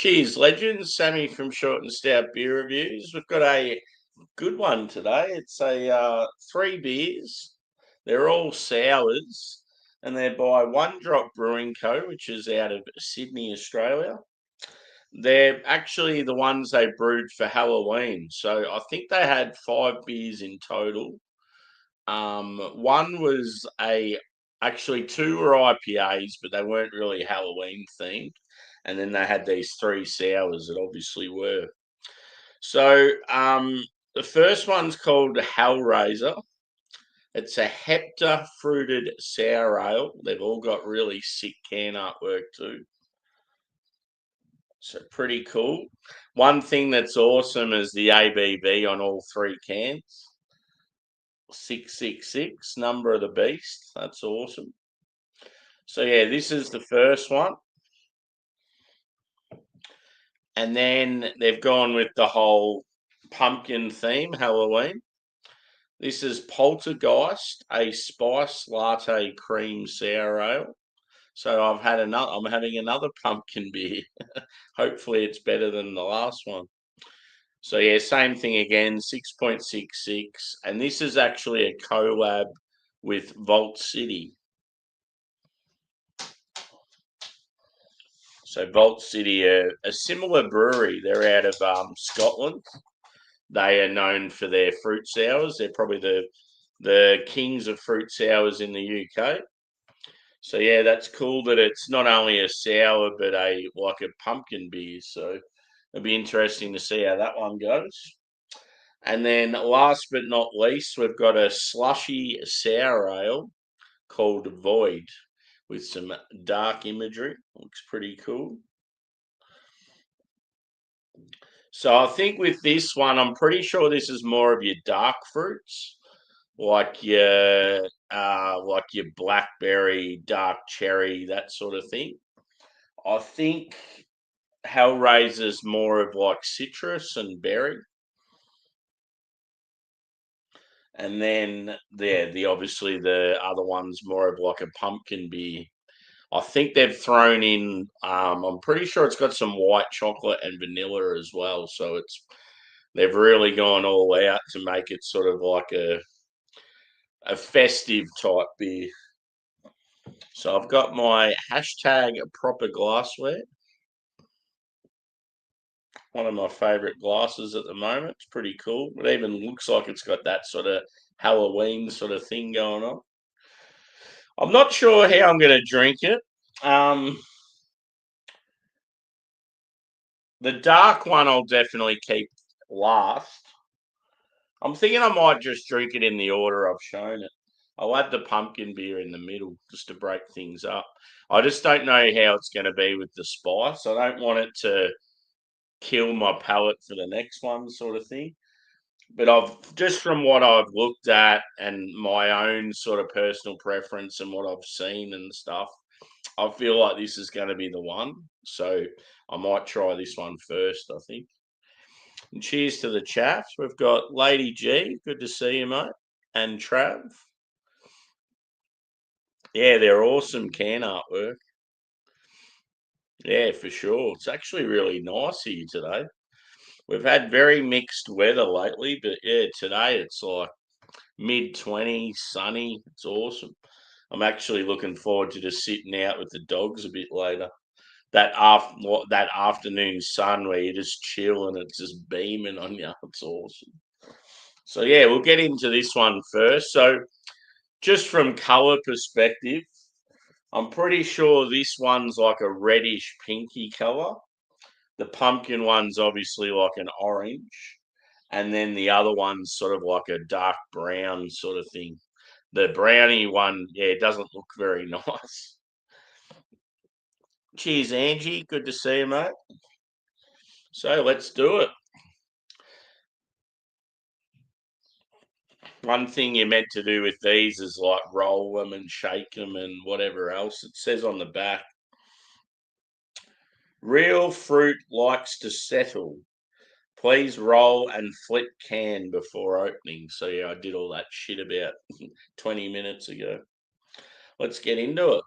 Cheers, legends. Sammy from Short and Stout Beer Reviews. We've got a good one today. It's a 3 beers. They're all sours, and they're by One Drop Brewing Co., which is out of Sydney, Australia. They're actually the ones they brewed for Halloween. So I think they had 5 beers in total. One was actually two were IPAs, but they weren't really Halloween themed. And then they had these 3 sours that obviously were. So the first one's called HELLRAISER. It's a hepta fruited sour ale. They've all got really sick can artwork too. So pretty cool. One thing that's awesome is the ABV on all 3 cans. 666, number of the beast. That's awesome. So yeah, this is the first one. And then they've gone with the whole pumpkin theme, Halloween. This is Poltergeist, a spice latte cream sour ale. So I'm having another pumpkin beer. Hopefully it's better than the last one. So yeah, same thing again, 6.66. And this is actually a collab with Vault City. So Vault City are a similar brewery. They're out of Scotland. They are known for their fruit sours. They're probably the kings of fruit sours in the UK. So yeah, that's cool that it's not only a sour but a pumpkin beer. So it'll be interesting to see how that one goes. And then last but not least, we've got a slushy sour ale called Void with some dark imagery. Looks pretty cool. So I think with this one, I'm pretty sure this is more of your dark fruits, like your blackberry, dark cherry, that sort of thing. I think Hellraiser's more of like citrus and berry. And then the obviously the other one's more of like a pumpkin beer. I think they've thrown in I'm pretty sure it's got some white chocolate and vanilla as well. So they've really gone all out to make it sort of like a festive type beer. So I've got my hashtag proper glassware. One of my favourite glasses at the moment. It's pretty cool. It even looks like it's got that sort of Halloween sort of thing going on. I'm not sure how I'm going to drink it. The dark one I'll definitely keep last. I'm thinking I might just drink it in the order I've shown it. I'll add the pumpkin beer in the middle just to break things up. I just don't know how it's going to be with the spice. I don't want it to kill my palate for the next one sort of thing. But I've just from what I've looked at and my own sort of personal preference and what I've seen and stuff, I feel like this is going to be the one. So I might try this one first, I think. And cheers to the chat. We've got Lady G. Good to see you, mate. And Trav. Yeah, they're awesome can artwork. Yeah, for sure. It's actually really nice here today. We've had very mixed weather lately, but yeah, today it's like mid-20s, sunny. It's awesome. I'm actually looking forward to just sitting out with the dogs a bit later. That afternoon sun where you just chill and it's just beaming on you. It's awesome. So yeah, we'll get into this one first. So just from color perspective, I'm pretty sure this one's like a reddish pinky color. The pumpkin one's obviously like an orange. And then the other one's sort of like a dark brown sort of thing. The brownie one, yeah, doesn't look very nice. Cheers, Angie. Good to see you, mate. So let's do it. One thing you're meant to do with these is like roll them and shake them and whatever else. It says on the back, real fruit likes to settle. Please roll and flip can before opening. So yeah, I did all that shit about 20 minutes ago. Let's get into it.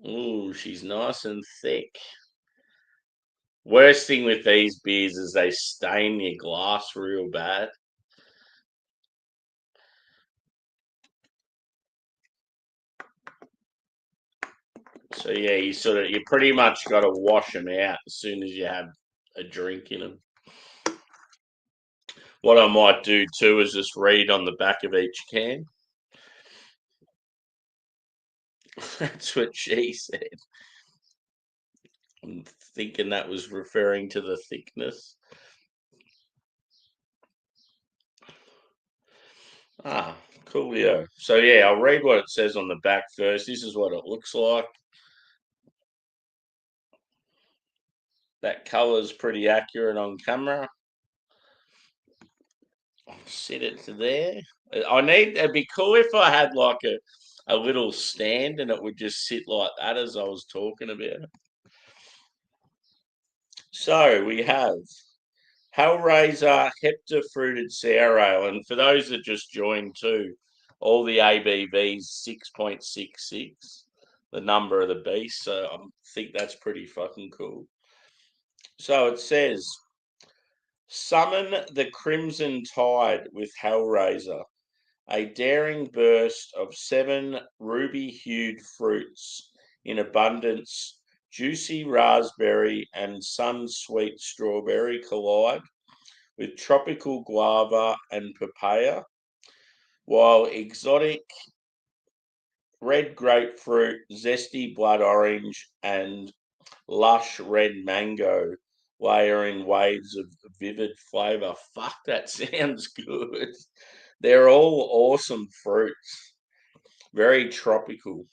Ooh, she's nice and thick. Worst thing with these beers is they stain your glass real bad. So yeah, you pretty much got to wash them out as soon as you have a drink in them. What I might do too is just read on the back of each can. That's what she said. I'm thinking that was referring to the thickness. Ah, coolio. So yeah, I'll read what it says on the back first. This is what it looks like. That colour's pretty accurate on camera. Set it to there. It'd be cool if I had like a little stand and it would just sit like that as I was talking about it. So we have Hellraiser Hepta Fruited Sour Ale. And for those that just joined too, all the ABVs 6.66, the number of the beast. So I think that's pretty fucking cool. So it says, summon the crimson tide with Hellraiser, a daring burst of 7 ruby-hued fruits in abundance. Juicy raspberry and sun-sweet strawberry collide with tropical guava and papaya, while exotic red grapefruit, zesty blood orange, and lush red mango layer in waves of vivid flavour. Fuck, that sounds good. They're all awesome fruits. Very tropical.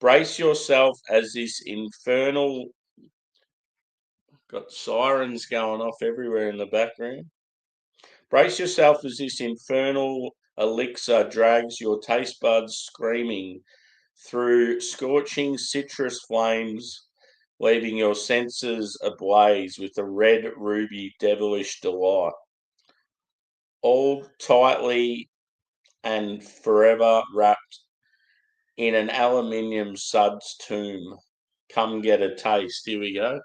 Brace yourself as this infernal. Got sirens going off everywhere in the background. Brace yourself as this infernal elixir drags your taste buds screaming through scorching citrus flames, leaving your senses ablaze with a red ruby devilish delight. All tightly and forever wrapped in an aluminium suds tomb. Come get a taste. Here we go.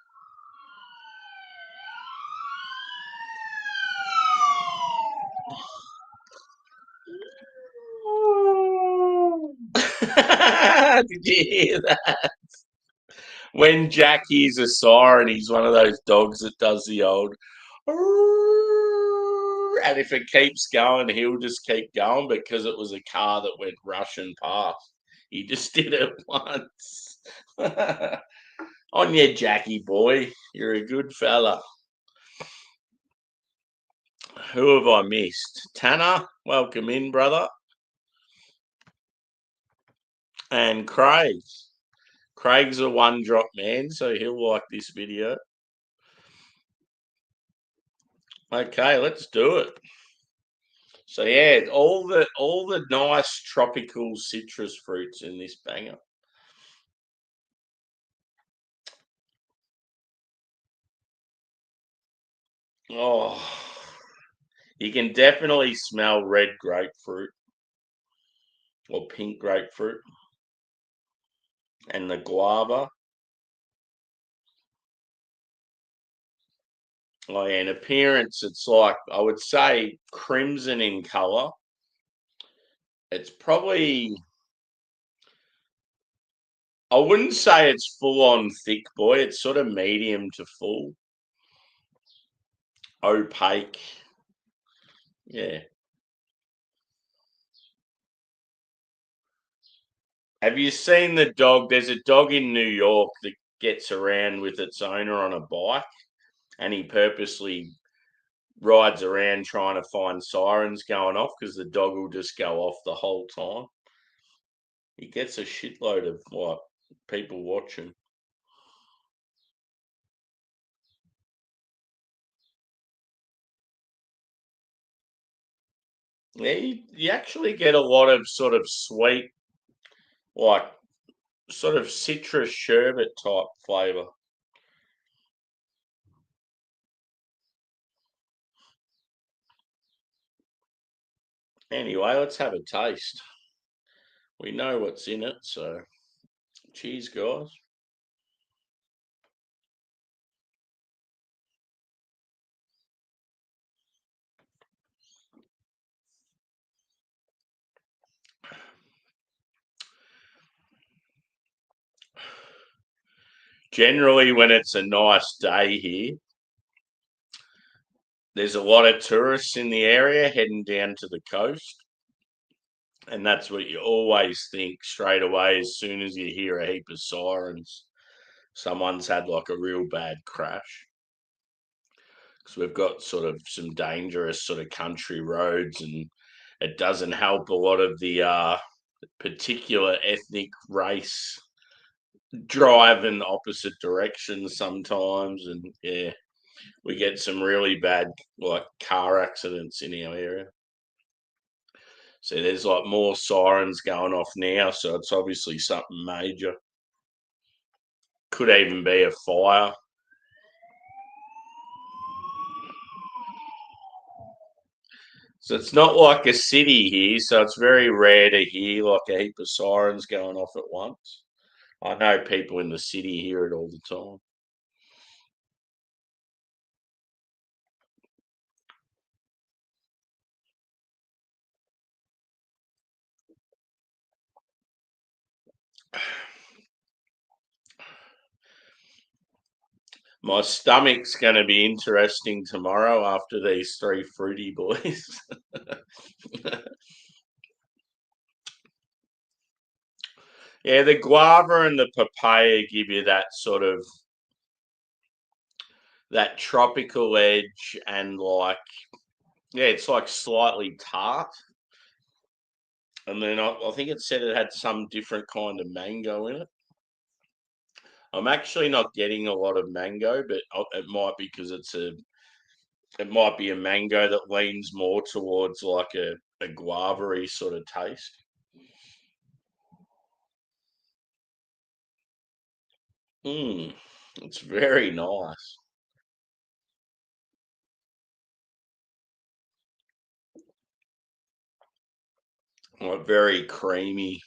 Did you hear that? When Jack hears a siren, he's one of those dogs that does the old. And if it keeps going, he'll just keep going because it was a car that went rushing past. He just did it once. On you, Jackie boy. You're a good fella. Who have I missed? Tanner, welcome in, brother. And Craig. Craig's a one drop man, so he'll like this video. Okay, let's do it. So yeah, all the nice tropical citrus fruits in this banger. Oh, you can definitely smell red grapefruit or pink grapefruit and the guava. Oh, yeah, in appearance, it's like, I would say, crimson in color. It's probably, I wouldn't say it's full on thick, boy. It's sort of medium to full, opaque. Yeah. Have you seen the dog? There's a dog in New York that gets around with its owner on a bike, and he purposely rides around trying to find sirens going off because the dog will just go off the whole time. He gets a shitload of like people watching. Yeah, you actually get a lot of sort of sweet, like sort of citrus sherbet type flavour. Anyway, let's have a taste. We know what's in it, so cheers, guys. Generally, when it's a nice day here, there's a lot of tourists in the area heading down to the coast. And that's what you always think straight away as soon as you hear a heap of sirens. Someone's had like a real bad crash. Because we've got sort of some dangerous sort of country roads, and it doesn't help a lot of the particular ethnic race drive in opposite directions sometimes. And yeah, we get some really bad like car accidents in our area. So there's like more sirens going off now, so it's obviously something major. Could even be a fire. So it's not like a city here, so it's very rare to hear like a heap of sirens going off at once. I know people in the city hear it all the time. My stomach's going to be interesting tomorrow after these three fruity boys. Yeah, the guava and the papaya give you that sort of that tropical edge, and like yeah, it's like slightly tart. And then I think it said it had some different kind of mango in it. I'm actually not getting a lot of mango, but it might be because it might be a mango that leans more towards like a guava-y sort of taste. Mm, it's very nice. Like very creamy.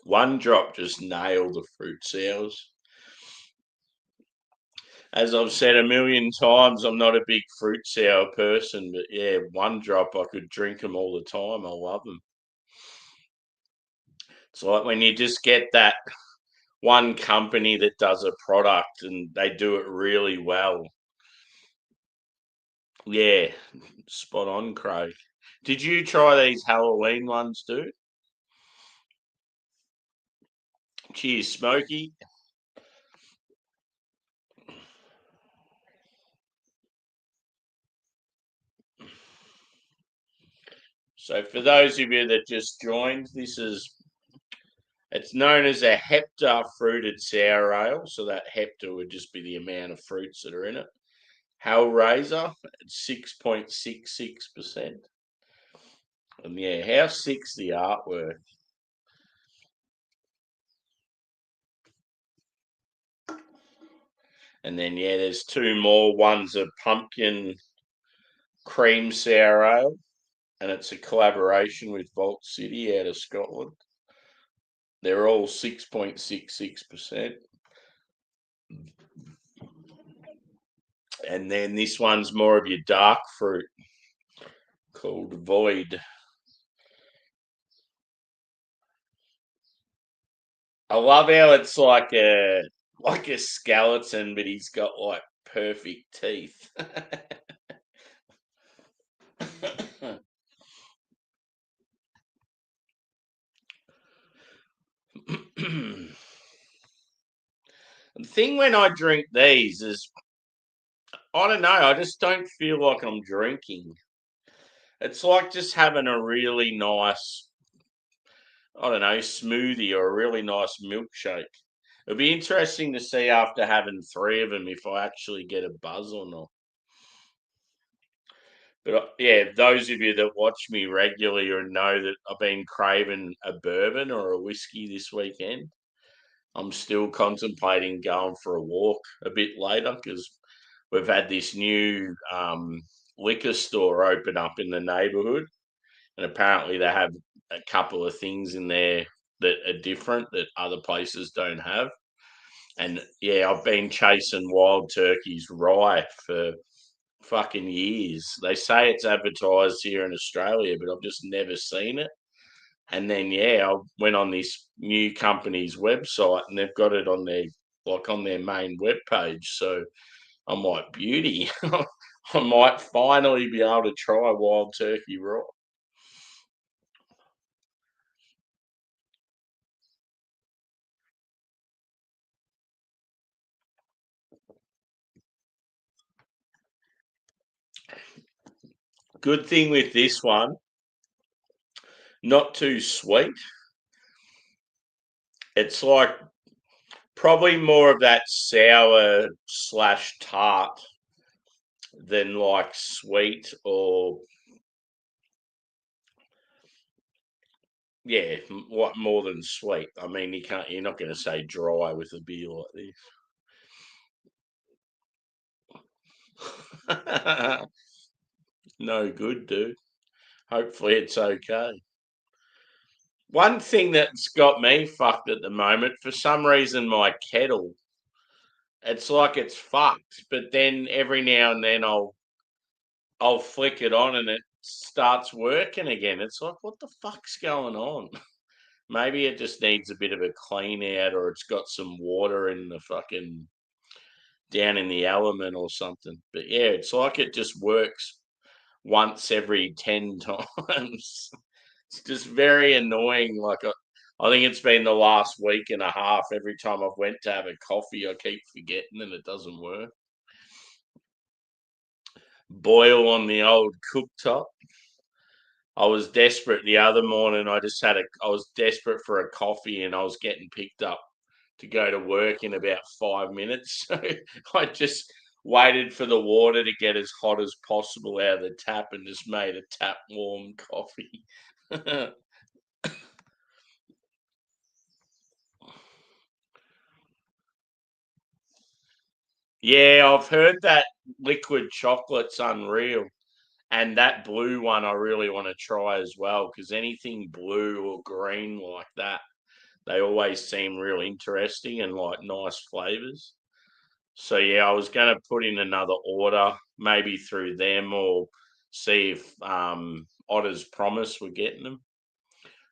One drop just nailed the fruit sours. As I've said a million times, I'm not a big fruit sour person, but yeah, one drop I could drink them all the time. I love them. It's like when you just get that one company that does a product and they do it really well. Yeah, spot on, Craig. Did you try these Halloween ones, dude? Cheers, Smokey. So for those of you that just joined, it's known as a hepta fruited sour ale. So that hepta would just be the amount of fruits that are in it. HELLRAISER at 6.66%. And yeah, how sick's the artwork? And then yeah, there's two more. One's a pumpkin cream sour ale, and it's a collaboration with Vault City out of Scotland. They're all 6.66%. And then this one's more of your dark fruit called Void. I love how it's like a skeleton, but he's got like perfect teeth. The thing when I drink these is I don't know, I just don't feel like I'm drinking. It's like just having a really nice, I don't know, smoothie or a really nice milkshake. It'll be interesting to see after having three of them if I actually get a buzz or not. But yeah, those of you that watch me regularly or know that I've been craving a bourbon or a whiskey this weekend. I'm still contemplating going for a walk a bit later because we've had this new liquor store open up in the neighbourhood, and apparently they have a couple of things in there that are different that other places don't have. And yeah, I've been chasing wild turkeys rye for fucking years. They say it's advertised here in Australia, but I've just never seen it. And then I went on this new company's website, and they've got it on their main webpage. So I'm like, beauty. I might finally be able to try wild turkey raw. Good thing with this one, not too sweet. It's like probably more of that sour slash tart than like sweet, or what more than sweet. I mean, you're not going to say dry with a beer like this. No good, dude. Hopefully it's okay. One thing that's got me fucked at the moment, for some reason, my kettle, it's like it's fucked. But then every now and then I'll flick it on and it starts working again. It's like, what the fuck's going on? Maybe it just needs a bit of a clean out, or it's got some water in the fucking down in the element or something. But yeah, it's like it just works once every 10 times. It's just very annoying. Like I think it's been the last week and a half. Every time I've went to have a coffee, I keep forgetting and it doesn't work. Boil on the old cooktop. I was desperate the other morning. I was desperate for a coffee, and I was getting picked up to go to work in about 5 minutes. So I just waited for the water to get as hot as possible out of the tap and just made a tap warm coffee. Yeah, I've heard that liquid chocolate's unreal. And that blue one I really want to try as well, because anything blue or green like that, they always seem real interesting and like nice flavors. So yeah, I was going to put in another order, maybe through them, or see if Otter's Promise were getting them.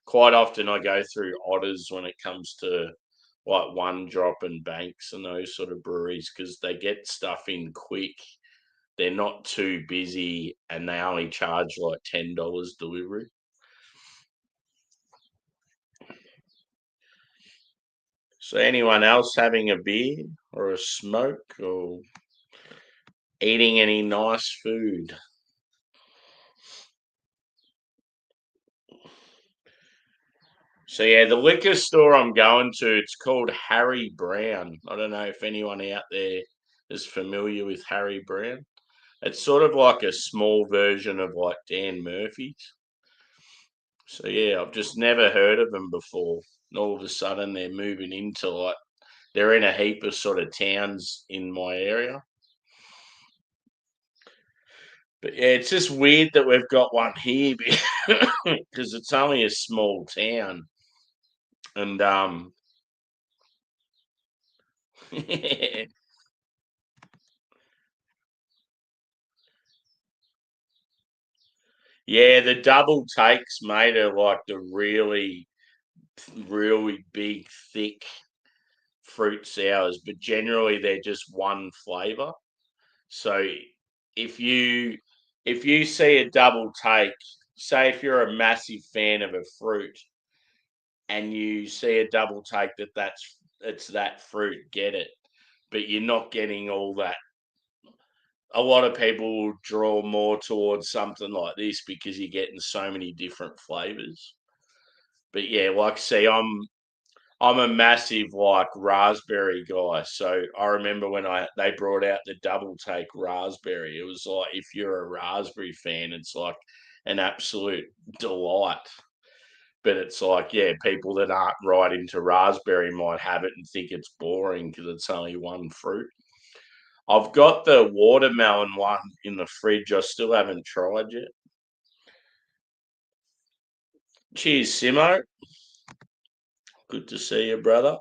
Quite often I go through Otters when it comes to like One Drop and Banks and those sort of breweries, because they get stuff in quick. They're not too busy, and they only charge like $10 delivery. So anyone else having a beer or a smoke or eating any nice food? So yeah, the liquor store I'm going to, it's called Harry Brown. I don't know if anyone out there is familiar with Harry Brown. It's sort of like a small version of like Dan Murphy's. So yeah, I've just never heard of them before. And all of a sudden they're moving into like they're in a heap of sort of towns in my area. But yeah, it's just weird that we've got one here because it's only a small town. And yeah, the double takes made are like the really big, thick fruit sours, but generally they're just one flavor. So if you if you see a double take, say if you're a massive fan of a fruit and you see a double take it's that fruit, get it. But you're not getting all that. A lot of people will draw more towards something like this because you're getting so many different flavors. But yeah, like see, I'm a massive like raspberry guy. So I remember when they brought out the double take raspberry. It was like if you're a raspberry fan, it's like an absolute delight. But it's like, yeah, people that aren't right into raspberry might have it and think it's boring because it's only one fruit. I've got the watermelon one in the fridge. I still haven't tried yet. Cheers, Simo. Good to see you, brother.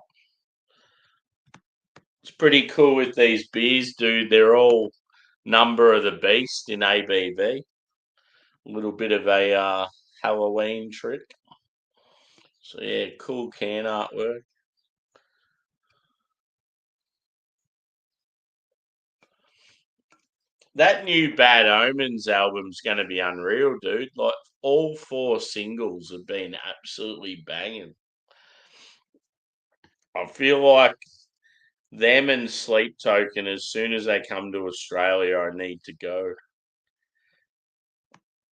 It's pretty cool with these beers, dude. They're all number of the beast in ABV. A little bit of a Halloween trick. So yeah, cool can artwork. That new Bad Omens album's going to be unreal, dude. Like all four singles have been absolutely banging. I feel like them and Sleep Token, as soon as they come to Australia, I need to go.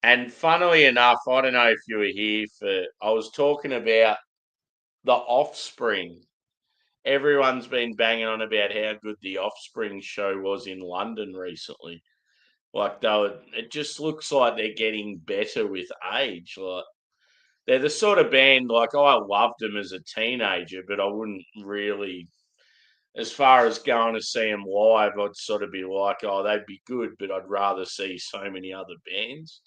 And funnily enough, I don't know if you were here for, I was talking about The Offspring. Everyone's been banging on about how good the Offspring show was in London recently. Like though, it just looks like they're getting better with age. Like they're the sort of band like I loved them as a teenager, but I wouldn't really, as far as going to see them live, I'd sort of be like, oh, they'd be good, but I'd rather see so many other bands.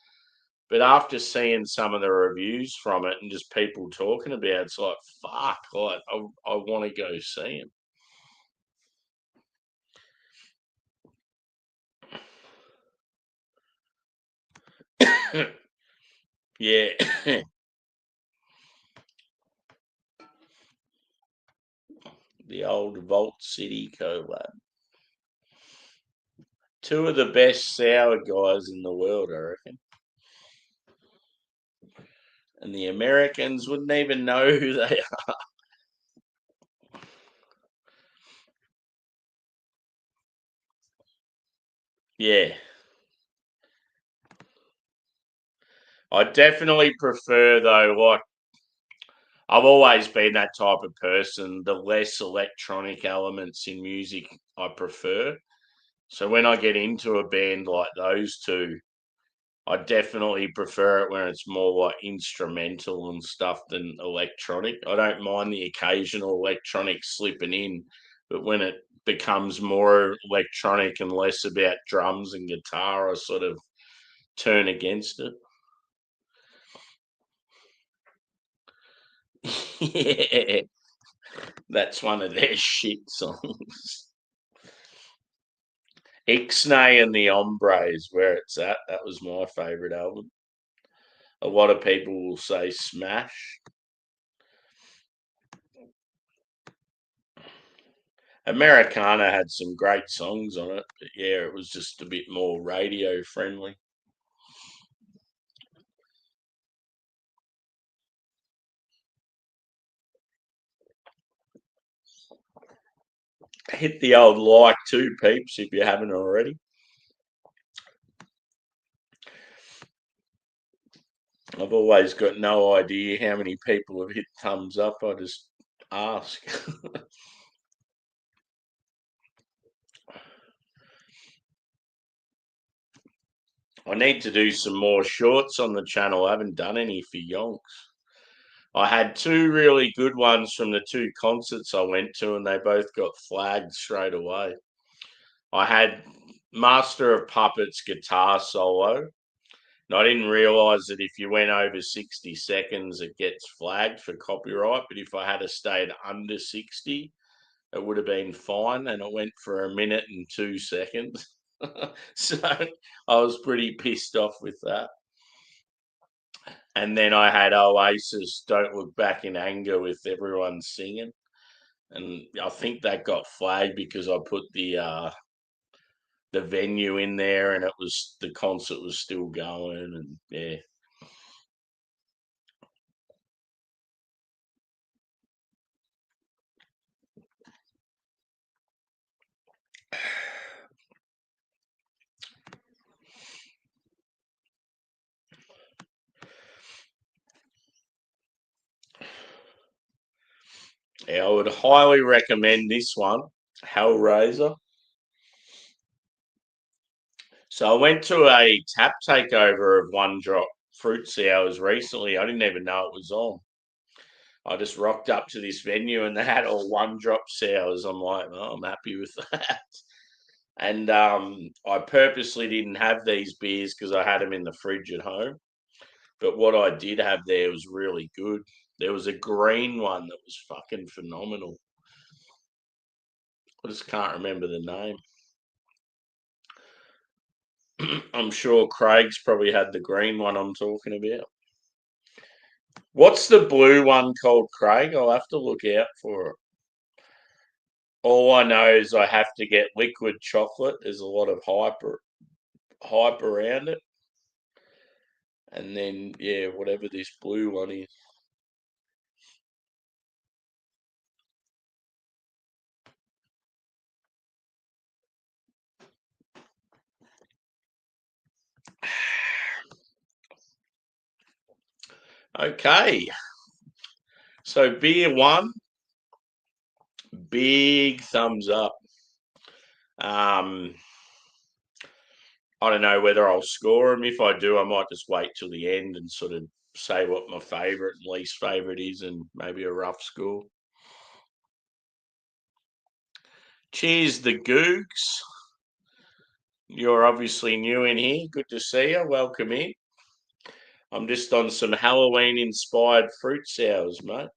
But after seeing some of the reviews from it and just people talking about it, it's like, fuck, like I want to go see them. Yeah. The old Vault City collab. Two of the best sour guys in the world, I reckon. And the Americans wouldn't even know who they are. Yeah. I definitely prefer, though, like, I've always been that type of person. The less electronic elements in music, I prefer. So when I get into a band like those two, I definitely prefer it when it's more like instrumental and stuff than electronic. I don't mind the occasional electronic slipping in, but when it becomes more electronic and less about drums and guitar, I sort of turn against it. Yeah, that's one of their shit songs. Ixnay and the Hombres, where it's at. That was my favourite album. A lot of people will say Smash. Americana had some great songs on it, but yeah, it was just a bit more radio friendly. Hit the old like too, peeps, if you haven't already. I've always got no idea how many people have hit thumbs up. I just ask. I need to do some more shorts on the channel. I haven't done any for yonks. I had two really good ones from the two concerts I went to, and they both got flagged straight away. I had Master of Puppets guitar solo, and I didn't realise that if you went over 60 seconds, it gets flagged for copyright. But if I had stayed under 60, it would have been fine. And it went for a minute and 2 seconds. So I was pretty pissed off with that. And then I had Oasis Don't Look Back in Anger with everyone singing. And I think that got flagged because I put the venue in there and it was the concert was still going and yeah. Yeah, I would highly recommend this one, Hellraiser. So I went to a tap takeover of One Drop Fruit Sours recently. I didn't even know it was on. I just rocked up to this venue and they had all One Drop Sours. I'm like, oh, I'm happy with that. And I purposely didn't have these beers because I had them in the fridge at home. But what I did have there was really good. There was a green one that was fucking phenomenal. I just can't remember the name. I'm sure Craig's probably had the green one I'm talking about. What's the blue one called, Craig? I'll have to look out for it. All I know is I have to get liquid chocolate. There's a lot of hype around it. And then, yeah, whatever this blue one is. Okay. So beer one, big thumbs up. I don't know whether I'll score them. If I do, I might just wait till the end and sort of say what my favourite and least favourite is and maybe a rough score. Cheers, the Googs. You're obviously new in here. Good to see you. Welcome in. I'm just on some Halloween-inspired fruit sours, mate.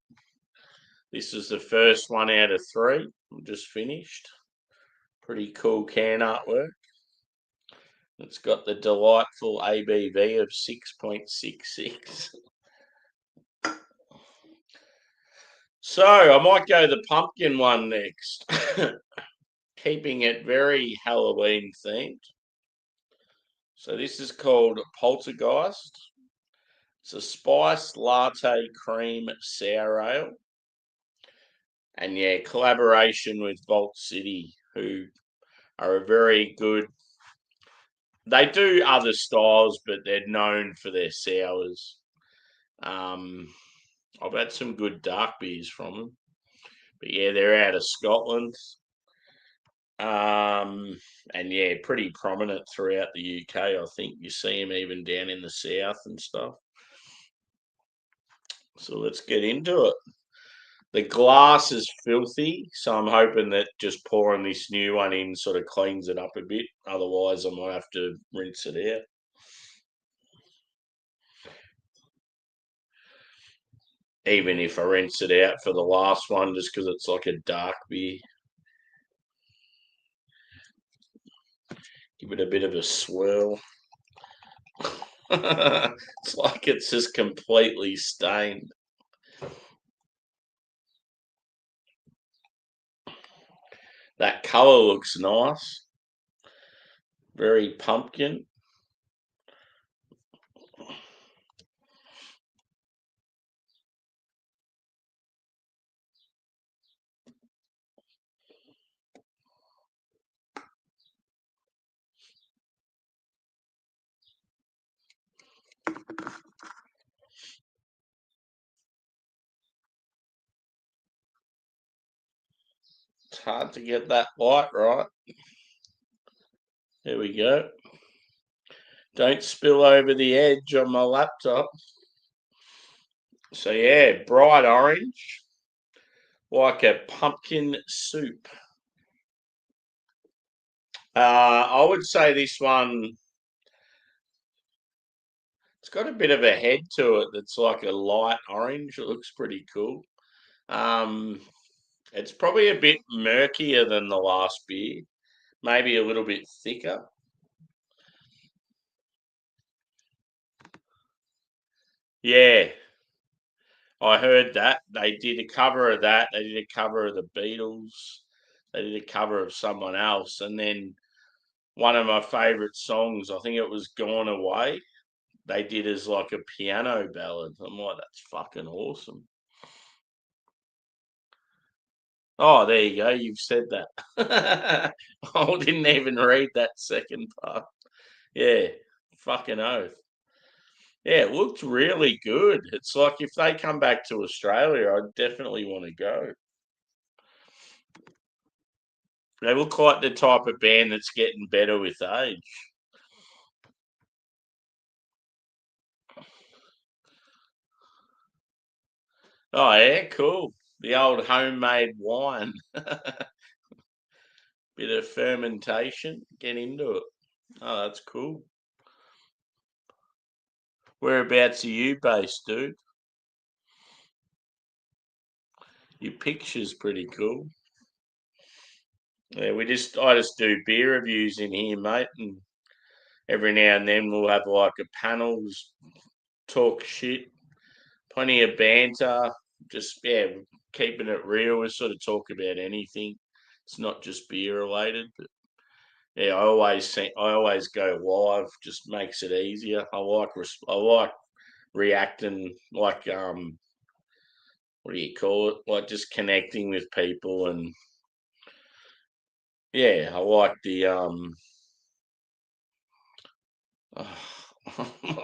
This is the first one out of 3. I'm just finished. Pretty cool can artwork. It's got the delightful ABV of 6.66. So I might go the pumpkin one next. Keeping it very Halloween themed. So this is called Poltergeist. It's a spiced latte cream sour ale. And yeah, collaboration with Vault City, who are a very good. They do other styles, but they're known for their sours. I've had some good dark beers from them, but yeah, they're out of Scotland. And yeah, pretty prominent throughout the UK. I think you see them even down in the south and stuff. So let's get into it. The glass is filthy, so I'm hoping that just pouring this new one in sort of cleans it up a bit. Otherwise, I might have to rinse it out. Even if I rinse it out for the last one, just because it's like a dark beer. Give it a bit of a swirl. It's like it's just completely stained. That colour looks nice. Very pumpkin. It's hard to get that light right. There we go. Don't spill over the edge on my laptop. So yeah, bright orange, like a pumpkin soup. I would say this one, it's got a bit of a head to it that's like a light orange. It looks pretty cool. Um, it's probably a bit murkier than the last beer, maybe a little bit thicker. Yeah, I heard that. They did a cover of that. They did a cover of the Beatles. They did a cover of someone else. And then one of my favourite songs, I think it was Gone Away, they did as like a piano ballad. I'm like, that's fucking awesome. Oh, there you go. You've said that. I didn't even read that second part. Yeah, fucking oath. Yeah, it looked really good. It's like if they come back to Australia, I definitely want to go. They look like the type of band that's getting better with age. Oh, yeah, cool. The old homemade wine. Bit of fermentation. Get into it. Oh, that's cool. Whereabouts are you based, dude? Your picture's pretty cool. Yeah, I just do beer reviews in here, mate, and every now and then we'll have like a panels, talk shit, plenty of banter. Just keeping it real. We sort of talk about anything. It's not just beer related, but yeah, I always go live. Just makes it easier. I like reacting like what do you call it? Like just connecting with people, and yeah, I like the I'm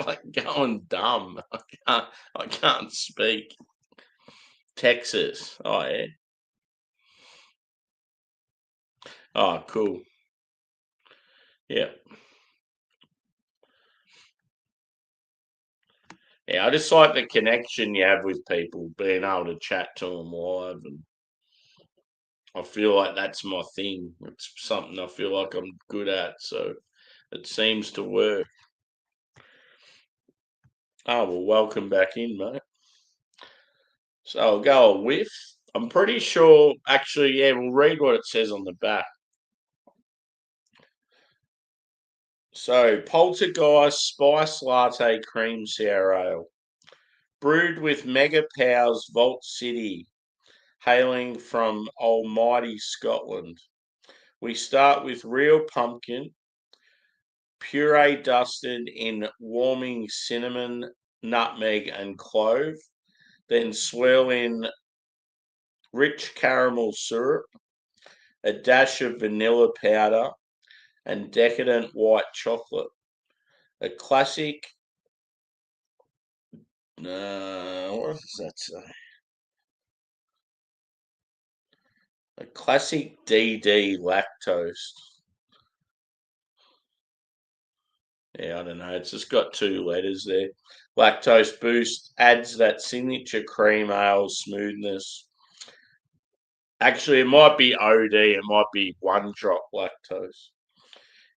like going dumb. I can't speak. Texas. Oh yeah. Oh cool. Yeah. Yeah, I just like the connection you have with people, being able to chat to them live, and I feel like that's my thing. It's something I feel like I'm good at, so it seems to work. Oh well, welcome back in, mate. So I'll go a whiff. I'm pretty sure, actually, yeah, we'll read what it says on the back. So, Poltergeist Spice Latte Cream Sour Ale, brewed with Mega Powers Vault City, hailing from almighty Scotland. We start with real pumpkin, puree dusted in warming cinnamon, nutmeg, and clove, then swirl in rich caramel syrup, a dash of vanilla powder, and decadent white chocolate. A classic. What does that say? A classic DD lactose. Yeah, I don't know. It's just got two letters there. Lactose boost adds that signature cream ale smoothness. Actually, it might be OD. It might be one drop lactose.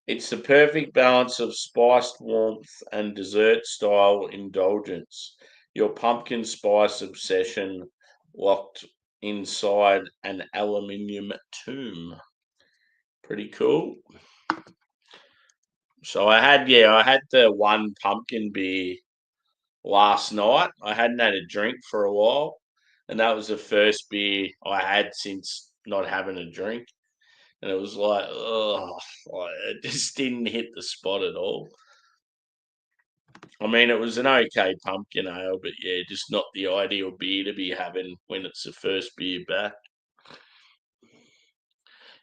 It's the perfect balance of spiced warmth and dessert style indulgence. Your pumpkin spice obsession locked inside an aluminium tomb. Pretty cool. So I had the one pumpkin beer last night. I hadn't had a drink for a while, and that was the first beer I had since not having a drink. And it was like, oh, it just didn't hit the spot at all. I mean, it was an okay pumpkin ale, but yeah, just not the ideal beer to be having when it's the first beer back.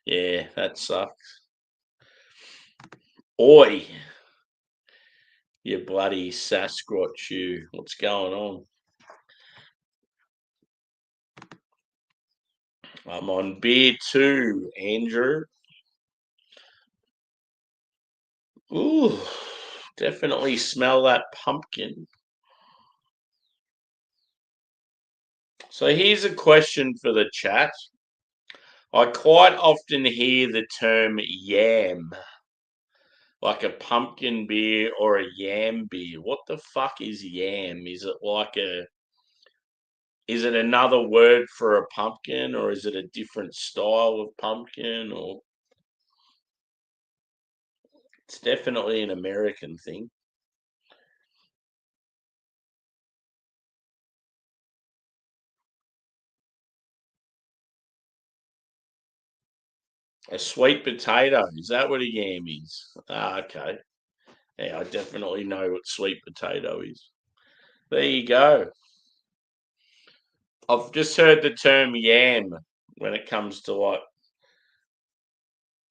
Yeah, that sucks. Oi, you bloody Sasquatch, you. What's going on? I'm on beer two, Andrew. Ooh, definitely smell that pumpkin. So here's a question for the chat. I quite often hear the term yam, like a pumpkin beer or a yam beer. What the fuck is yam? Is it another word for a pumpkin, or is it a different style of pumpkin, or it's definitely an American thing. A sweet potato, is that what a yam is? Ah, okay. Yeah, I definitely know what sweet potato is. There you go. I've just heard the term yam when it comes to like,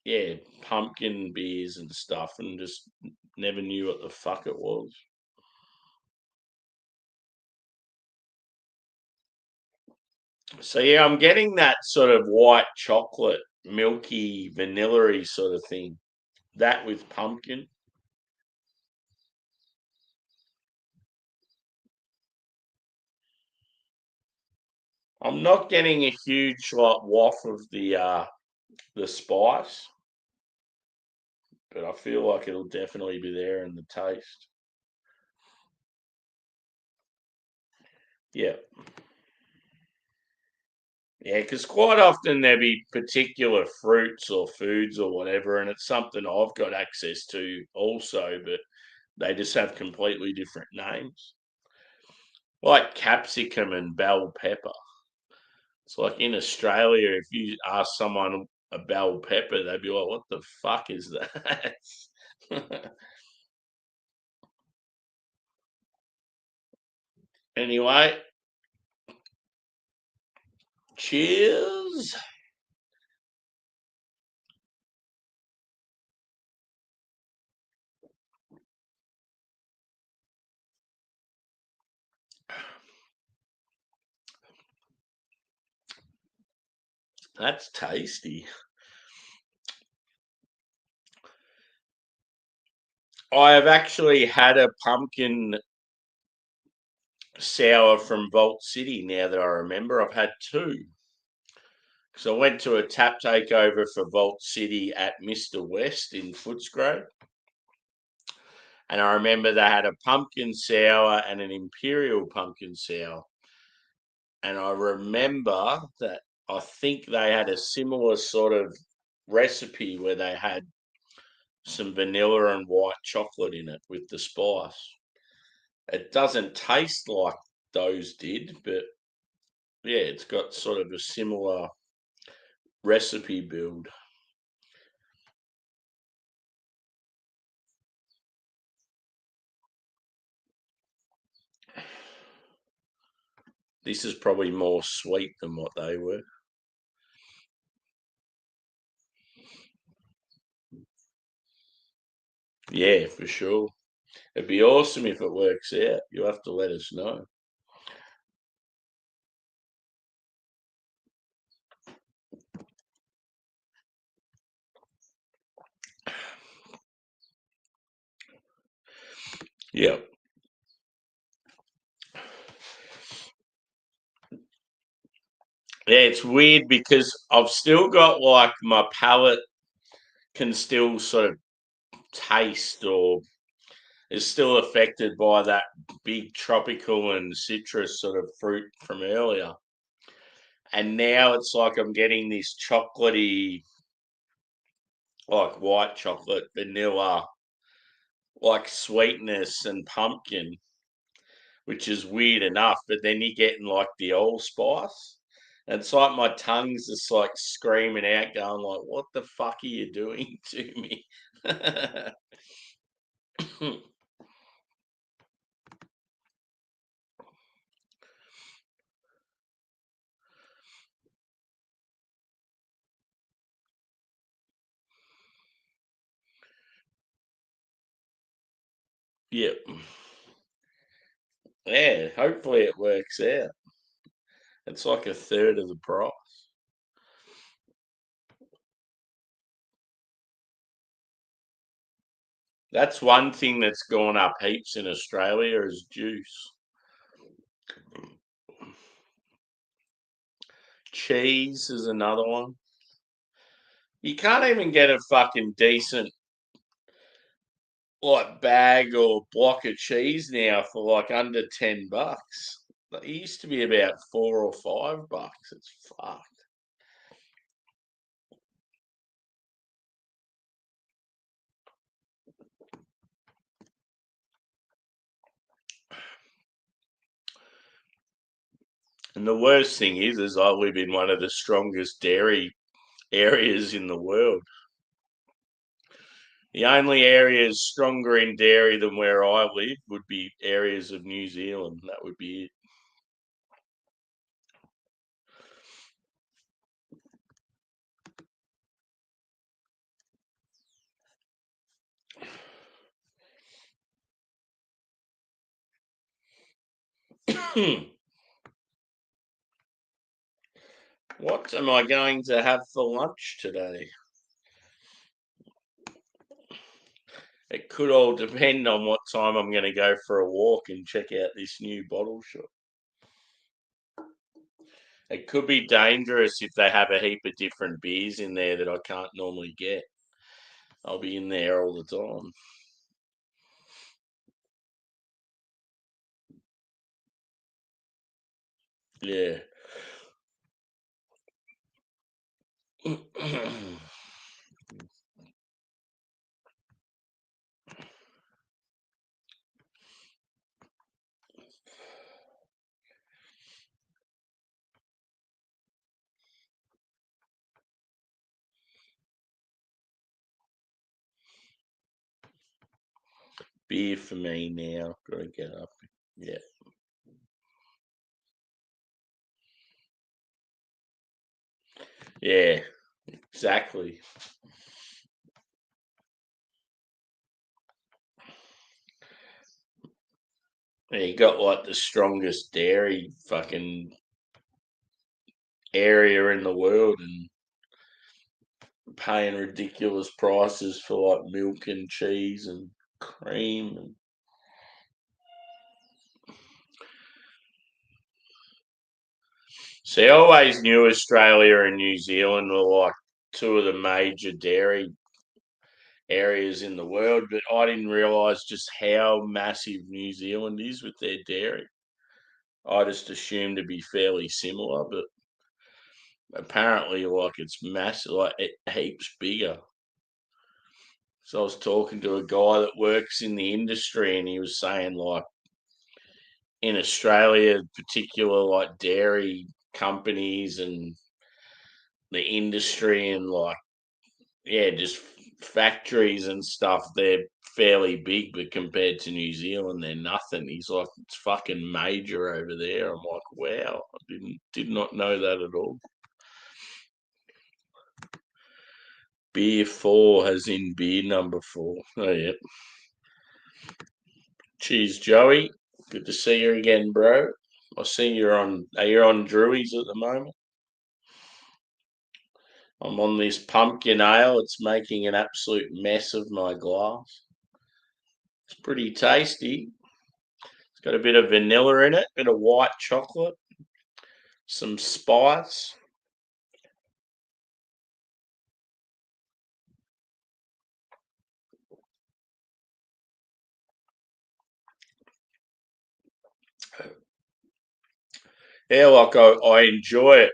yeah, pumpkin beers and stuff, and just never knew what the fuck it was. So yeah, I'm getting that sort of white chocolate, milky, vanilla-y sort of thing. That with pumpkin. I'm not getting a huge like waft of the spice, but I feel like it'll definitely be there in the taste. Yeah. Yeah, because quite often there be particular fruits or foods or whatever, and it's something I've got access to also, but they just have completely different names. like capsicum and bell pepper. It's like in Australia, if you ask someone a bell pepper, they'd be like, "What the fuck is that?" Anyway, cheers. That's tasty. I have actually had a pumpkin sour from Vault City now that I remember. I've had two. So I went to a tap takeover for Vault City at Mr. West in Footscray. And I remember they had a pumpkin sour and an imperial pumpkin sour. And I remember that I think they had a similar sort of recipe where they had some vanilla and white chocolate in it with the spice. It doesn't taste like those did, but yeah, it's got sort of a similar recipe build. This is probably more sweet than what they were. Yeah, for sure. It'd be awesome if it works out. You'll have to let us know. Yeah. Yeah, it's weird because I've still got like my palate can still sort of taste or is still affected by that big tropical and citrus sort of fruit from earlier. And now it's like I'm getting this chocolatey, like white chocolate, vanilla, like sweetness and pumpkin, which is weird enough. But then you're getting like the allspice. And it's like my tongue's just like screaming out, going like, "What the fuck are you doing to me?" Yep. Yeah, hopefully it works out. It's like a third of the price. That's one thing that's gone up heaps in Australia is juice. Cheese is another one. You can't even get a fucking decent like bag or block of cheese now for like under $10. It used to be about $4 or $5. It's fucked. And the worst thing is I live in one of the strongest dairy areas in the world. The only areas stronger in dairy than where I live would be areas of New Zealand. That would be it. What am I going to have for lunch today? It could all depend on what time I'm going to go for a walk and check out this new bottle shop. It could be dangerous if they have a heap of different beers in there that I can't normally get. I'll be in there all the time. Yeah. beer for me now. Gotta get up. Yeah. Yeah, exactly. Yeah, you got like the strongest dairy fucking area in the world and paying ridiculous prices for like milk and cheese and cream and see, I always knew Australia and New Zealand were like two of the major dairy areas in the world, but I didn't realise just how massive New Zealand is with their dairy. I just assumed to be fairly similar, but apparently, like it's massive, like heaps bigger. So I was talking to a guy that works in the industry, and he was saying like in Australia, particular like dairy companies and the industry and like yeah, just factories and stuff, they're fairly big, but compared to New Zealand, they're nothing. He's like, it's fucking major over there. I'm like, wow, I did not know that at all. Beer four, as in beer number four. Oh yeah. Cheers, Joey. Good to see you again, bro. I see you're on. Are you on Drewies at the moment? I'm on this pumpkin ale. It's making an absolute mess of my glass. It's pretty tasty. It's got a bit of vanilla in it, bit of white chocolate, some spice. Yeah, like I enjoy it.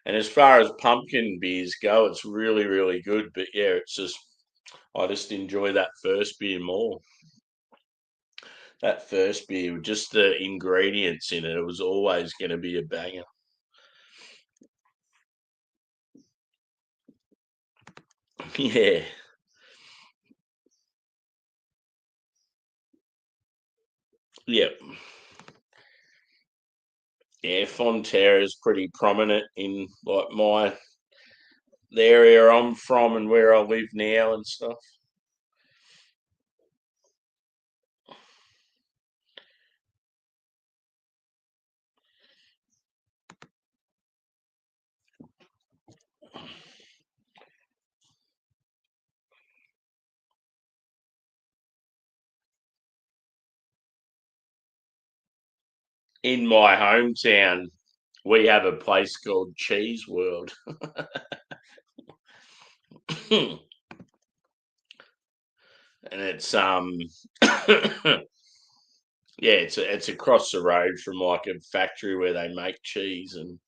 And as far as pumpkin beers go, it's really, really good. But yeah, it's just I just enjoy that first beer more. That first beer, just the ingredients in it, it was always going to be a banger. Yeah, yep, yeah. Fonterra is pretty prominent in like the area I'm from and where I live now and stuff. In my hometown, we have a place called Cheese World, and it's yeah, it's across the road from like a factory where they make cheese, and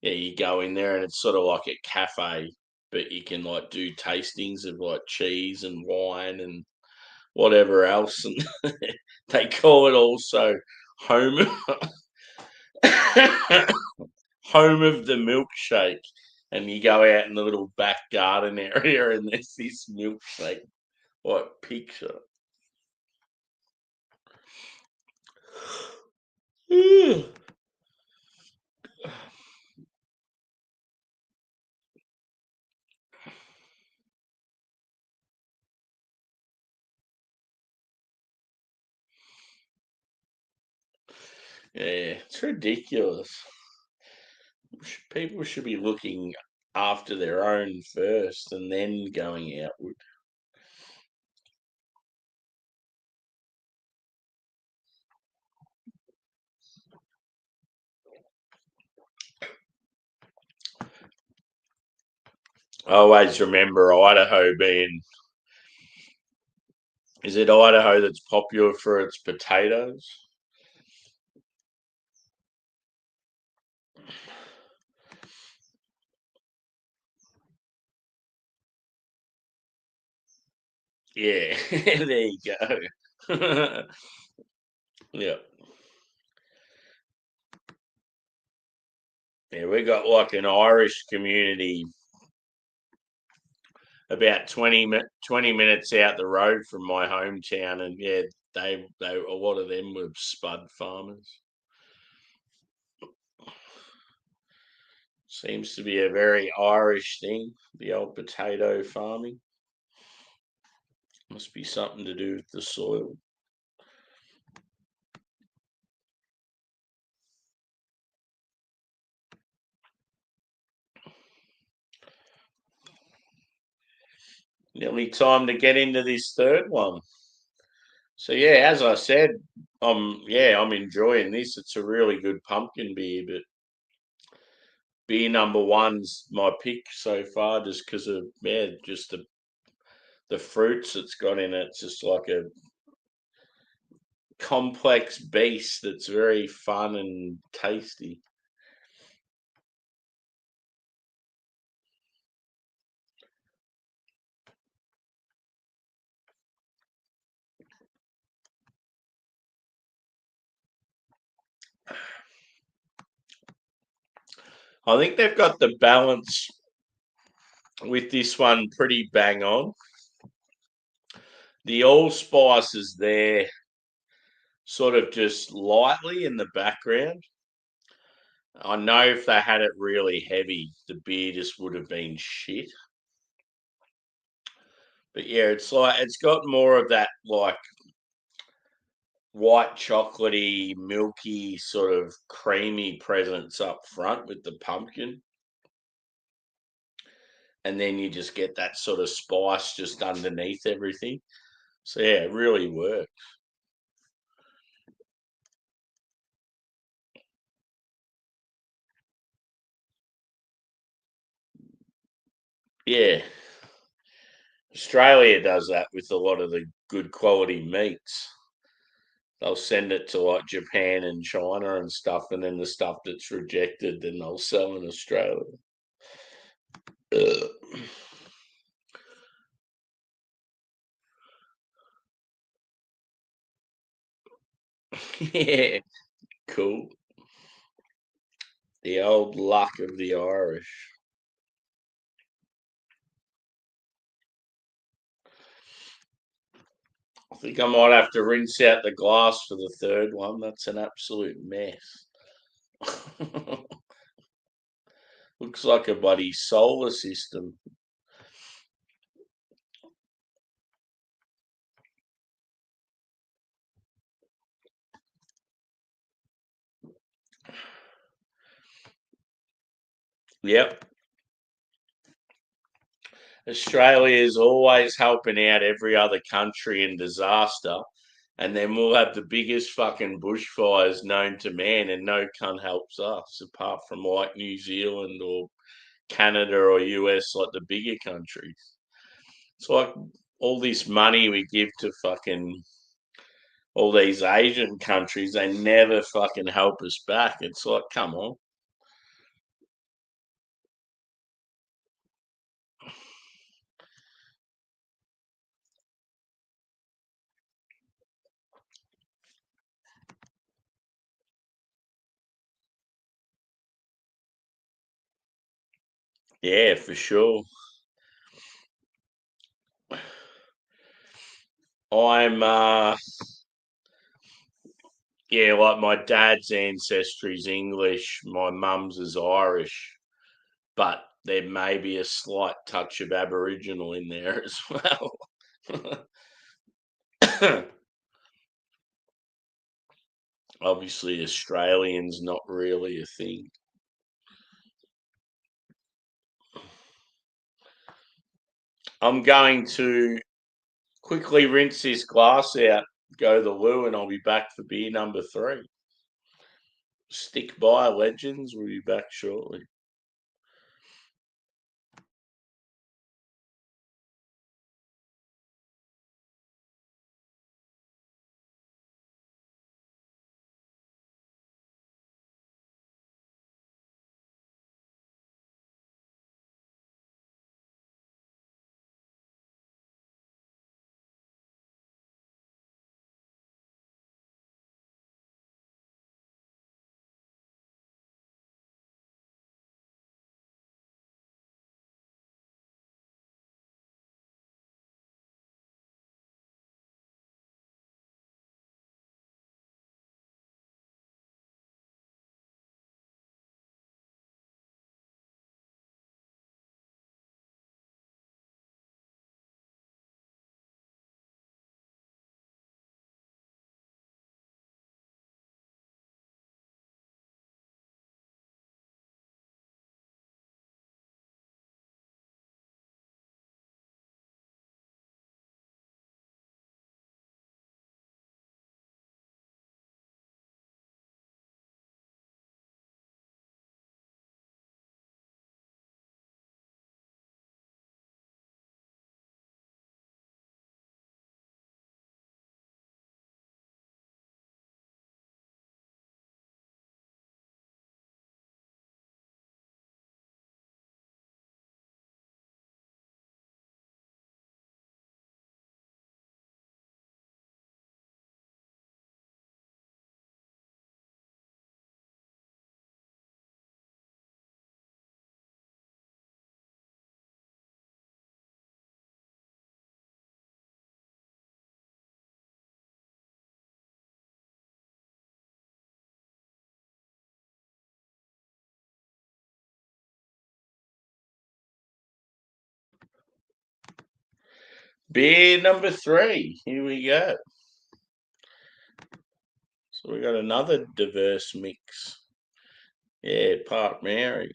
yeah, you go in there and it's sort of like a cafe, but you can like do tastings of like cheese and wine and whatever else, and they call it also home home of the milkshake. And you go out in the little back garden area, and there's this milkshake like picture. Yeah, it's ridiculous. People should be looking after their own first and then going outward. I always remember Idaho being. Is it Idaho that's popular for its potatoes? Yeah, there you go. Yeah, yeah, we got like an Irish community about 20 minutes out the road from my hometown, and yeah, they a lot of them were spud farmers. Seems to be a very Irish thing, the old potato farming. Must be something to do with the soil. Nearly time to get into this third one. So yeah, as I said, I'm enjoying this. It's a really good pumpkin beer, but beer number one's my pick so far, just because of just the fruits it's got in it. It's just like a complex beast that's very fun and tasty. I think they've got the balance with this one pretty bang on. The allspice is there, sort of just lightly in the background. I know if they had it really heavy, the beer just would have been shit. But yeah, it's got more of that like white chocolatey, milky, sort of creamy presence up front with the pumpkin. And then you just get that sort of spice just underneath everything. So yeah, it really works. Yeah. Australia does that with a lot of the good quality meats. They'll send it to like Japan and China and stuff, and then the stuff that's rejected, then they'll sell in Australia. Ugh. Yeah, cool. The old luck of the Irish. I think I might have to rinse out the glass for the third one. That's an absolute mess. Looks like a bloody solar system. Yep. Australia is always helping out every other country in disaster, and then we'll have the biggest fucking bushfires known to man, and no cunt helps us apart from like New Zealand or Canada or US, like the bigger countries. It's like all this money we give to fucking all these Asian countries, they never fucking help us back. It's like, come on. Yeah, for sure. I'm yeah, like my dad's ancestry is English, my mum's is Irish, but there may be a slight touch of Aboriginal in there as well. Obviously, Australian's not really a thing. I'm going to quickly rinse this glass out, go to the loo, and I'll be back for beer number three. Stick by, legends. We'll be back shortly. Beer number 3. Here we go. So we got another diverse mix. Yeah, Park Mary.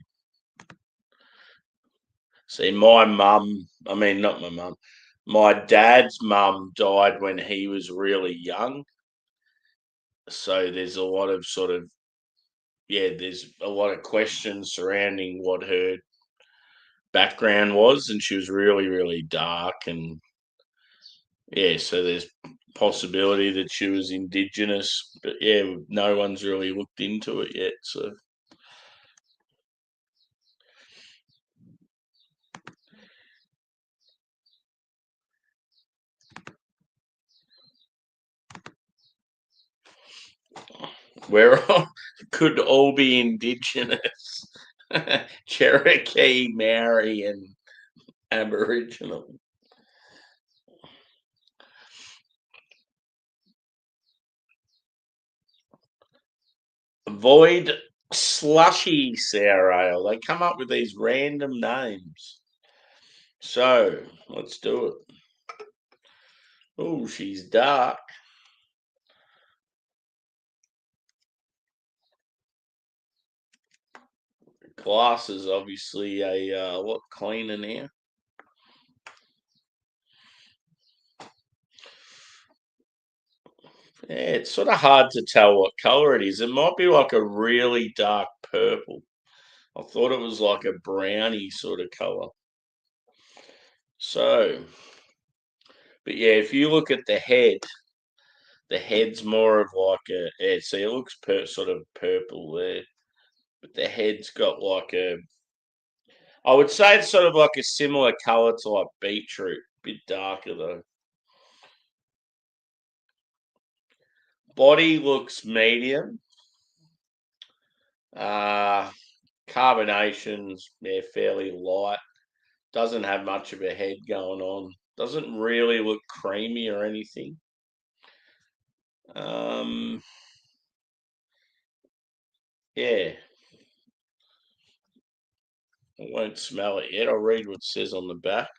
See, my mum, I mean, not my mum, my dad's mum died when he was really young. So there's a lot of there's a lot of questions surrounding what her background was, and she was really, really dark. And yeah, so there's possibility that she was indigenous, but yeah, no one's really looked into it yet. So we're all, could all be indigenous. Cherokee, Maori, and Aboriginal. Void Slushy Sour Ale. They come up with these random names. So let's do it. Oh, she's dark. Glass is obviously a lot cleaner now. Yeah, it's sort of hard to tell what color it is. It might be like a really dark purple. I thought it was like a browny sort of color. So, but yeah, if you look at the head's more of like see, it looks sort of purple there, but the head's got like I would say it's sort of like a similar color to like beetroot, bit darker though. Body looks medium. Uh, Carbonation's fairly light. Doesn't have much of a head going on. Doesn't really look creamy or anything. Um, yeah, I won't smell it yet. I'll read what it says on the back.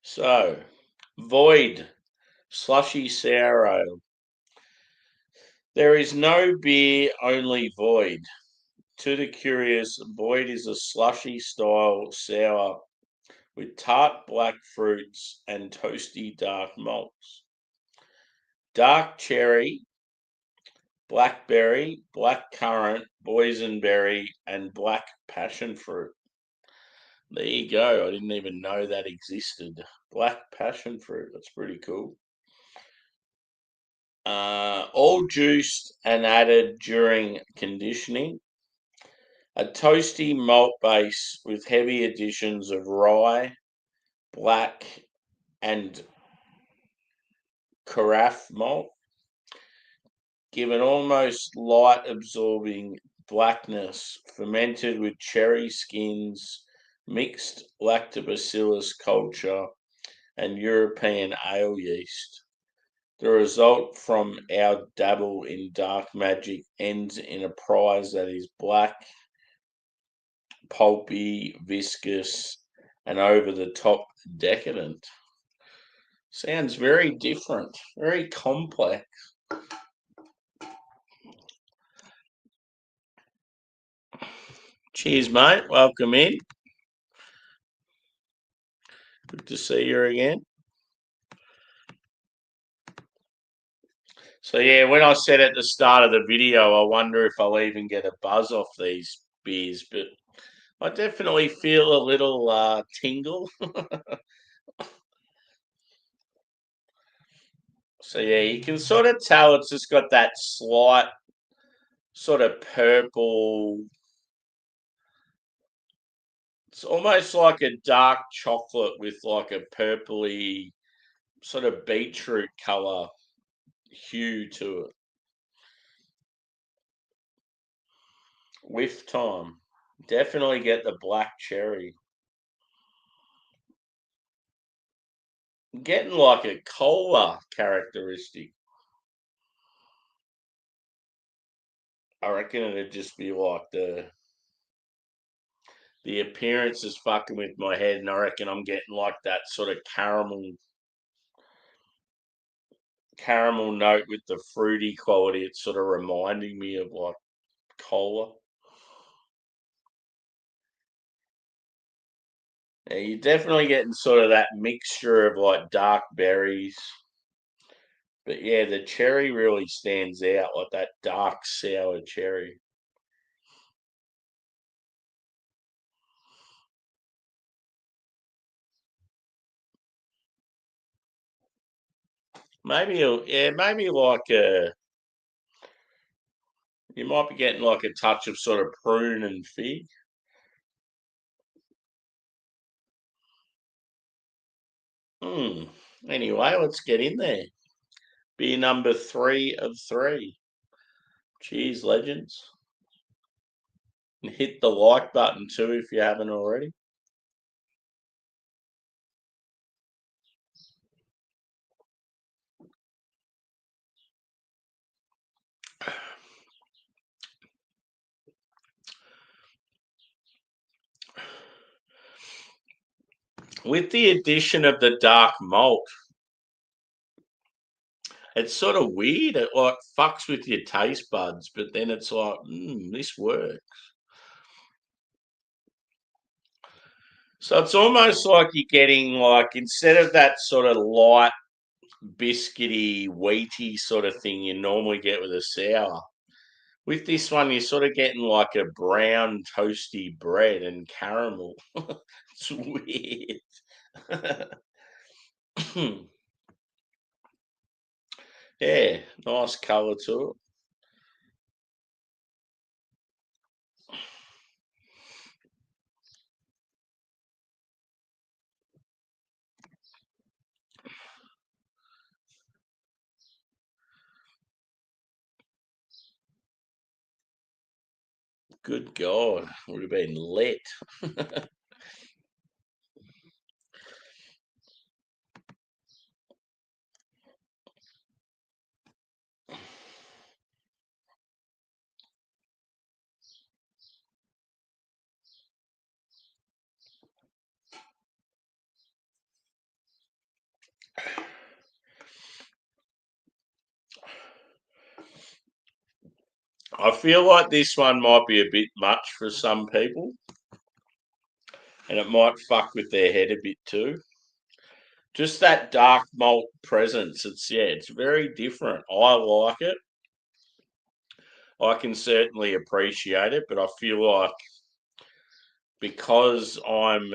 So, Void Slushy Sour Ale. There is no beer, only Void. To the curious, Void is a slushy style sour with tart black fruits and toasty dark malts. Dark cherry, blackberry, black currant, boysenberry, and black passion fruit. There you go. I didn't even know that existed. Black passion fruit. That's pretty cool. All juiced and added during conditioning. A toasty malt base with heavy additions of rye, black, and carafe malt give an almost light absorbing blackness fermented with cherry skins, mixed lactobacillus culture, and European ale yeast. The result from our dabble in dark magic ends in a prize that is black, pulpy, viscous, and over the top decadent. Sounds very different, very complex. Cheers, mate. Welcome in. Good to see you again. So yeah, when I said at the start of the video, I wonder if I'll even get a buzz off these beers, but I definitely feel a little tingle. So yeah, you can sort of tell it's just got that slight sort of purple. It's almost like a dark chocolate with like a purpley sort of beetroot color hue to it. Whiff time. Definitely get the black cherry. Getting like a cola characteristic. I reckon it'd just be like The appearance is fucking with my head, and I reckon I'm getting like that sort of caramel note with the fruity quality. It's sort of reminding me of like cola. Yeah, you're definitely getting sort of that mixture of like dark berries. But yeah, the cherry really stands out, like that dark sour cherry. Maybe like you might be getting like a touch of sort of prune and fig. Hmm. Anyway, let's get in there. Beer number 3 of 3. Cheers, legends. And hit the like button too if you haven't already. With the addition of the dark malt, it's sort of weird. It like fucks with your taste buds, but then it's like, this works. So it's almost like you're getting like instead of that sort of light biscuity, wheaty sort of thing you normally get with a sour. With this one, you're sort of getting like a brown toasty bread and caramel. It's weird. Yeah, nice colour to it. Good God, would have been lit. I feel like this one might be a bit much for some people, and it might fuck with their head a bit too. Just that dark malt presence. It's very different. I like it. I can certainly appreciate it, but I feel like because I'm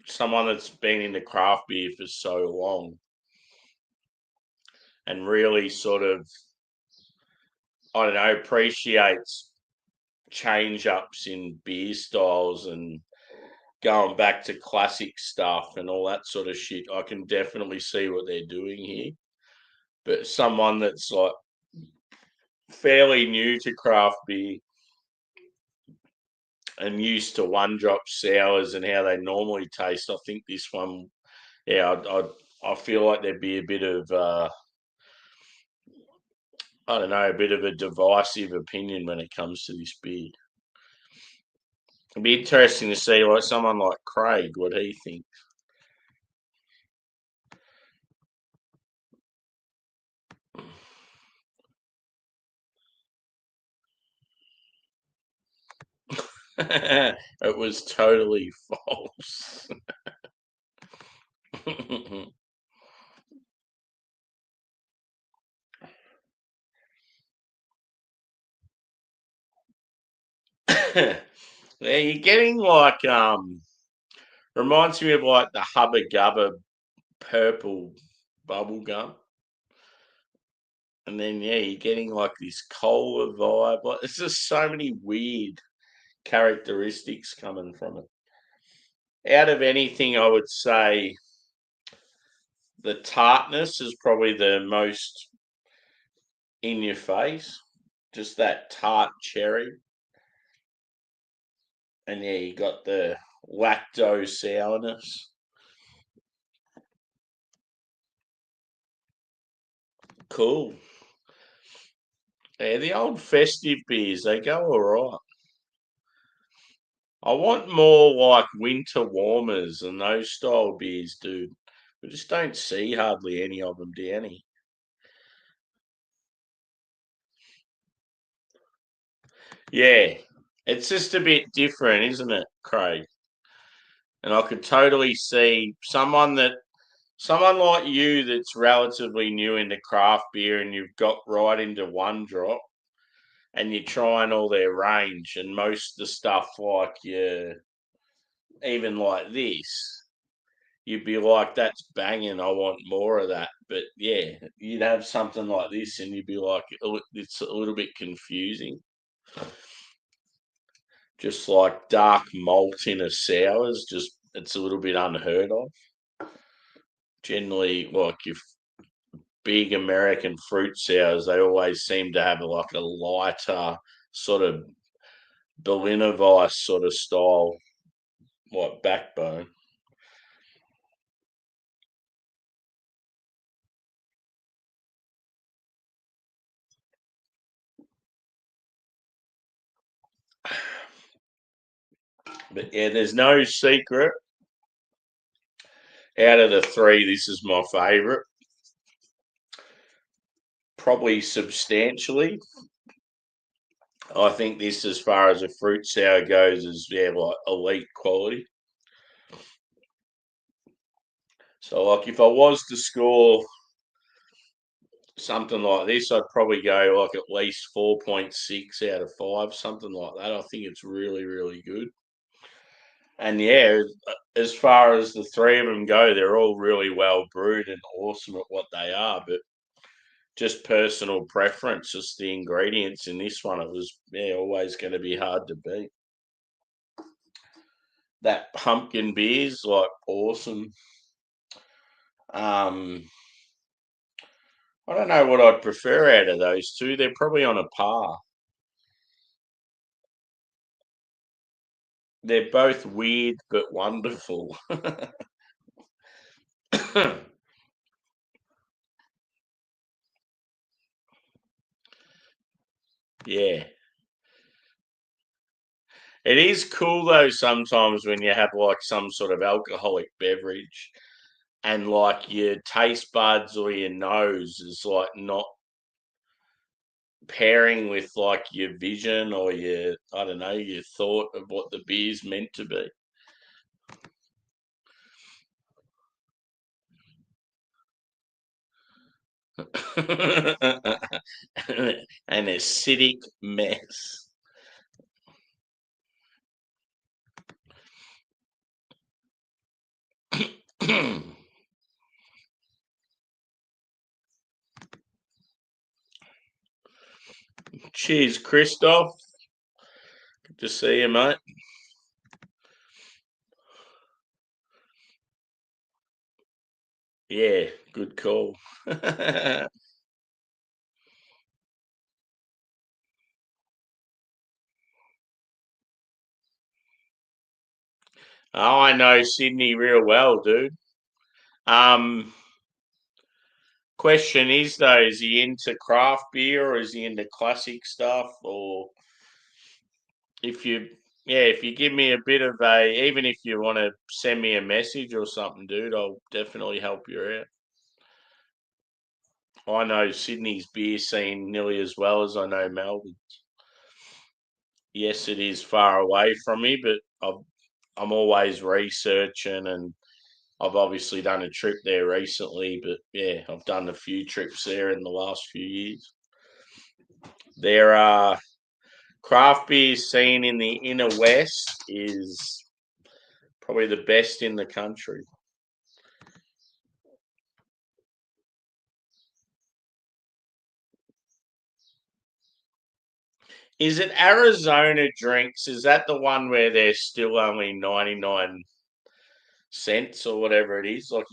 someone that's been into craft beer for so long and really sort of, I don't know, appreciates change ups in beer styles and going back to classic stuff and all that sort of shit, I can definitely see what they're doing here. But someone that's like fairly new to craft beer and used to one drop sours and how they normally taste, I think this one, yeah, I feel like there'd be a bit of I don't know, a bit of a divisive opinion when it comes to this beer. It'd be interesting to see like someone like Craig what he thinks. It was totally false. Yeah, you're getting like reminds me of like the Hubba Gubba purple bubble gum. And then yeah, you're getting like this cola vibe. Like it's just so many weird characteristics coming from it. Out of anything, I would say the tartness is probably the most in your face. Just that tart cherry. And yeah, you got the lactose sourness. Cool. Yeah, the old festive beers, they go all right. I want more like winter warmers and those style beers, dude. We just don't see hardly any of them, Danny. Yeah, it's just a bit different, isn't it, Craig? And I could totally see someone like you that's relatively new into craft beer and you've got right into one drop and you're trying all their range and most of the stuff like you even like this, you'd be like, that's banging, I want more of that. But yeah, you'd have something like this and you'd be like, it's a little bit confusing. Just like dark malt in a sours, just it's a little bit unheard of. Generally, like your big American fruit sours, they always seem to have like a lighter sort of Berliner Weiss sort of style, like backbone. But yeah, there's no secret. Out of the three, this is my favourite. Probably substantially. I think this, as far as a fruit sour goes, is like elite quality. So, like, if I was to score something like this, I'd probably go like at least 4.6 out of 5, something like that. I think it's really, really good. And yeah, as far as the three of them go, they're all really well brewed and awesome at what they are. But just personal preference, just the ingredients in this one, it was always going to be hard to beat. That pumpkin beer's like awesome. Um, I don't know what I'd prefer out of those two. They're probably on a par. They're both weird but wonderful. Yeah. It is cool though sometimes when you have like some sort of alcoholic beverage and like your taste buds or your nose is like not pairing with like your vision or your I don't know, your thought of what the beer's meant to be. An acidic mess. Cheers, Christoph. Good to see you, mate. Yeah, good call. Oh, I know Sydney real well, dude. Um, Question is though, is he into craft beer or is he into classic stuff? Or if you, yeah, if you give me a bit of even if you want to send me a message or something, dude, I'll definitely help you out. I know Sydney's beer scene nearly as well as I know Melbourne. Yes, it is far away from me, but I'm always researching and I've obviously done a trip there recently, but yeah, I've done a few trips there in the last few years. There are craft beer scene in the inner west is probably the best in the country. Is it Arizona Drinks? Is that the one where they're still only 99 cents or whatever it is? Like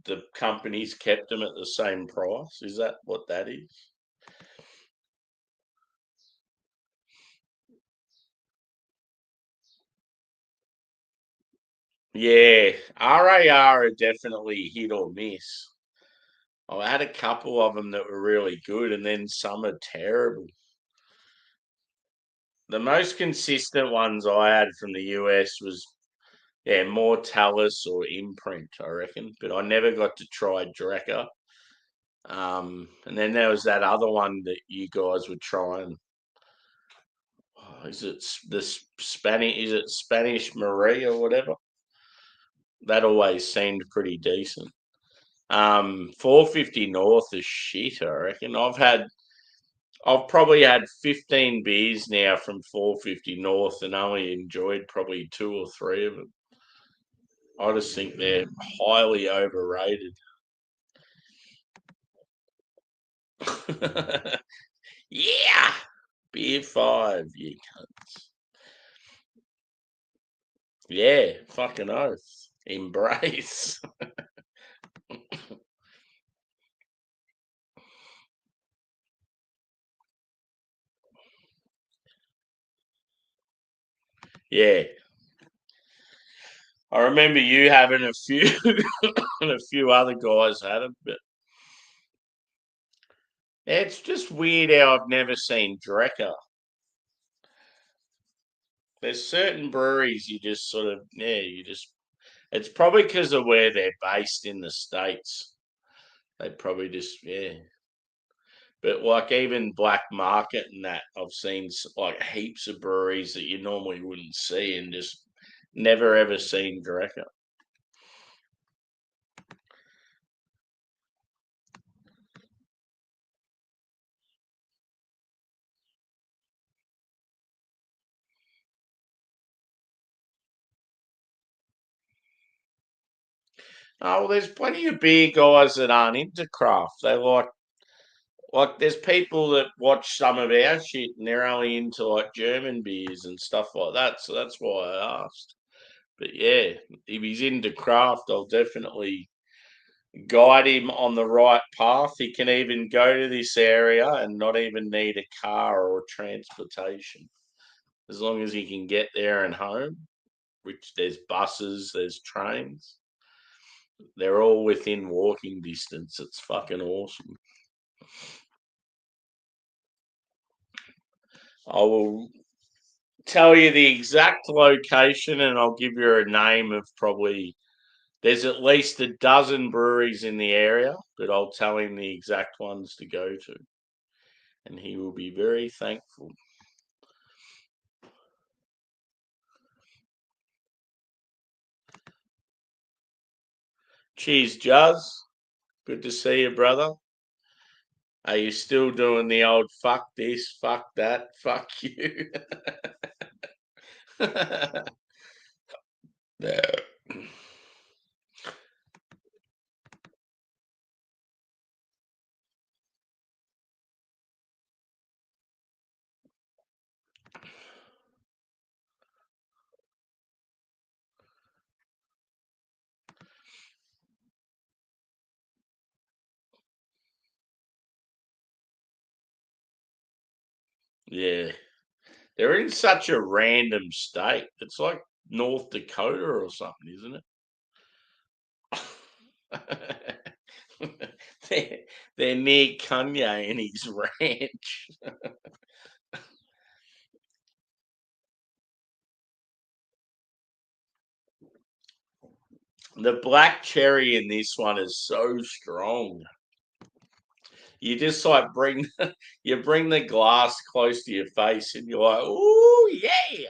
the company's kept them at the same price. Is that what that is? Yeah, RAR are definitely hit or miss. I had a couple of them that were really good, and then some are terrible. The most consistent ones I had from the US was more Talus or Imprint, I reckon. But I never got to try Drecker. And then there was that other one that you guys were trying. Is it the Spanish? Is it Spanish Marie or whatever? That always seemed pretty decent. 450 North is shit, I reckon. I've probably had 15 beers now from 450 North and only enjoyed probably 2 or 3 of them. I just think they're highly overrated. Yeah, beer 5, you cunts. Yeah, fucking oath. Embrace. Yeah. I remember you having a few and a few other guys had it, but it's just weird how I've never seen Drecker. There's certain breweries you just sort of, it's probably because of where they're based in the States. They probably just, yeah. But like even Black Market and that, I've seen like heaps of breweries that you normally wouldn't see and just never ever seen Drecker. Oh, well, there's plenty of beer guys that aren't into craft. They like there's people that watch some of our shit and they're only into like German beers and stuff like that. So that's why I asked. But yeah, if he's into craft, I'll definitely guide him on the right path. He can even go to this area and not even need a car or transportation. As long as he can get there and home, which there's buses, there's trains. They're all within walking distance. It's fucking awesome. I will tell you the exact location and I'll give you a name of probably there's at least a dozen breweries in the area, but I'll tell him the exact ones to go to. And he will be very thankful. Cheers, Juz. Good to see you, brother. Are you still doing the old fuck this, fuck that, fuck you? No. Yeah. They're in such a random state. It's like North Dakota or something, isn't it? they're, they're near Kanye and his ranch. The black cherry in this one is so strong. You just like you bring the glass close to your face and you're like, ooh, yeah.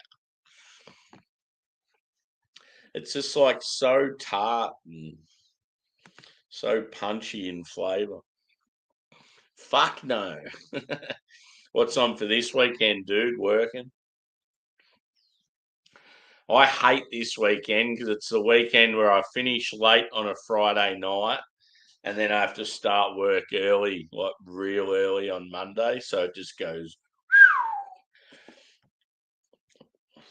It's just like so tart and so punchy in flavour. Fuck no. What's on for this weekend, dude? Working? I hate this weekend because it's the weekend where I finish late on a Friday night and then I have to start work early, like real early on Monday. So it just goes.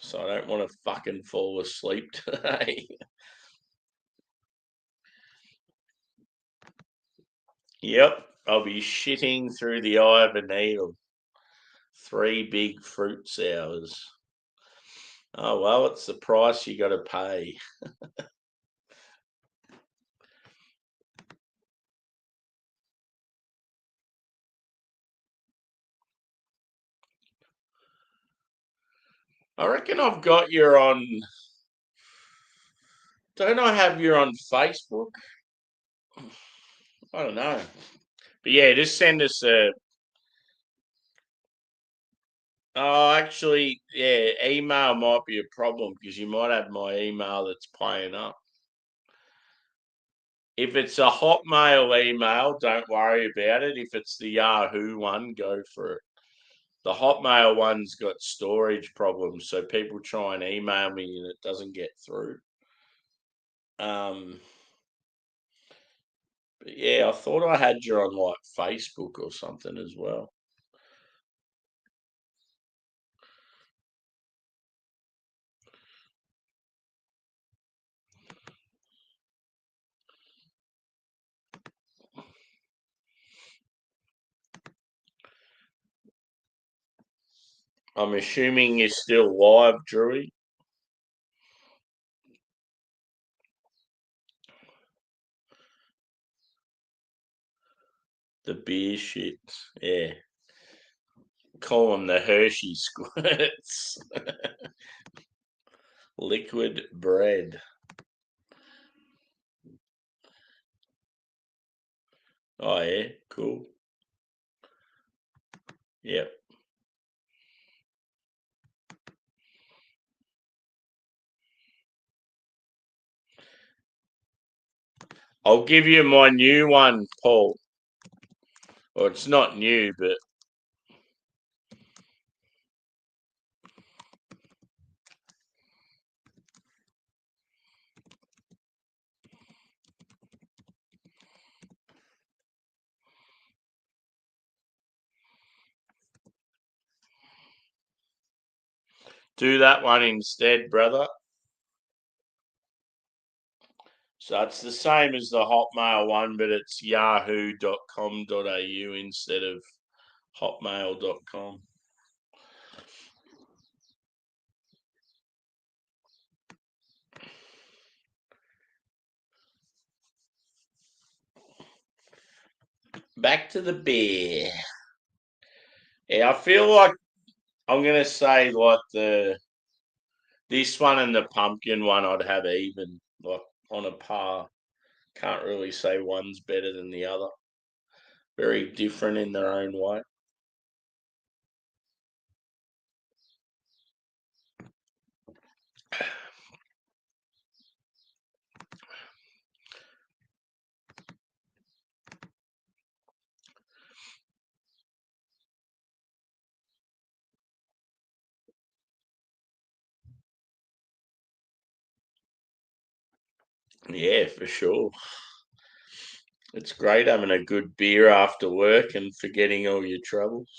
So I don't want to fucking fall asleep today. Yep, I'll be shitting through the eye of a needle. 3 big fruit sours. Oh well, it's the price you got to pay. I reckon I've got you on. Don't I have you on Facebook? I don't know. But yeah, just send us a. Oh, actually, yeah, email might be a problem because you might have my email that's playing up. If it's a Hotmail email, don't worry about it. If it's the Yahoo one, go for it. The Hotmail one's got storage problems, so people try and email me and it doesn't get through. But yeah, I thought I had you on like Facebook or something as well. I'm assuming you're still live, Drewy. The beer shits. Yeah. Call them the Hershey squirts. Liquid bread. Oh, yeah. Cool. Yep. I'll give you my new one, Paul. Well, it's not new, but do that one instead, brother. So it's the same as the Hotmail one, but it's yahoo.com.au instead of hotmail.com. Back to the beer. Yeah, I feel like I'm gonna say like this one and the pumpkin one I'd have even, like on a par. Can't really say one's better than the other. Very different in their own way. Yeah, for sure. It's great having a good beer after work and forgetting all your troubles.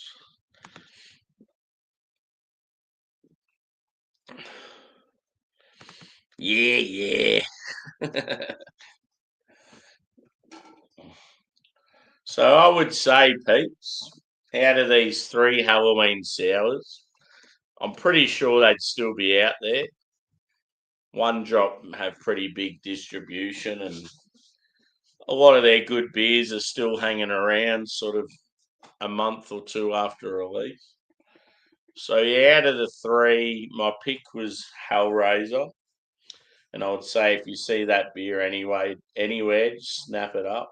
Yeah, yeah. So I would say, Peeps, out of these three Halloween sours, I'm pretty sure they'd still be out there. One Drop have pretty big distribution, and a lot of their good beers are still hanging around sort of a month or two after release. So yeah, out of the three, my pick was Hellraiser. And I would say if you see that beer anywhere, just snap it up.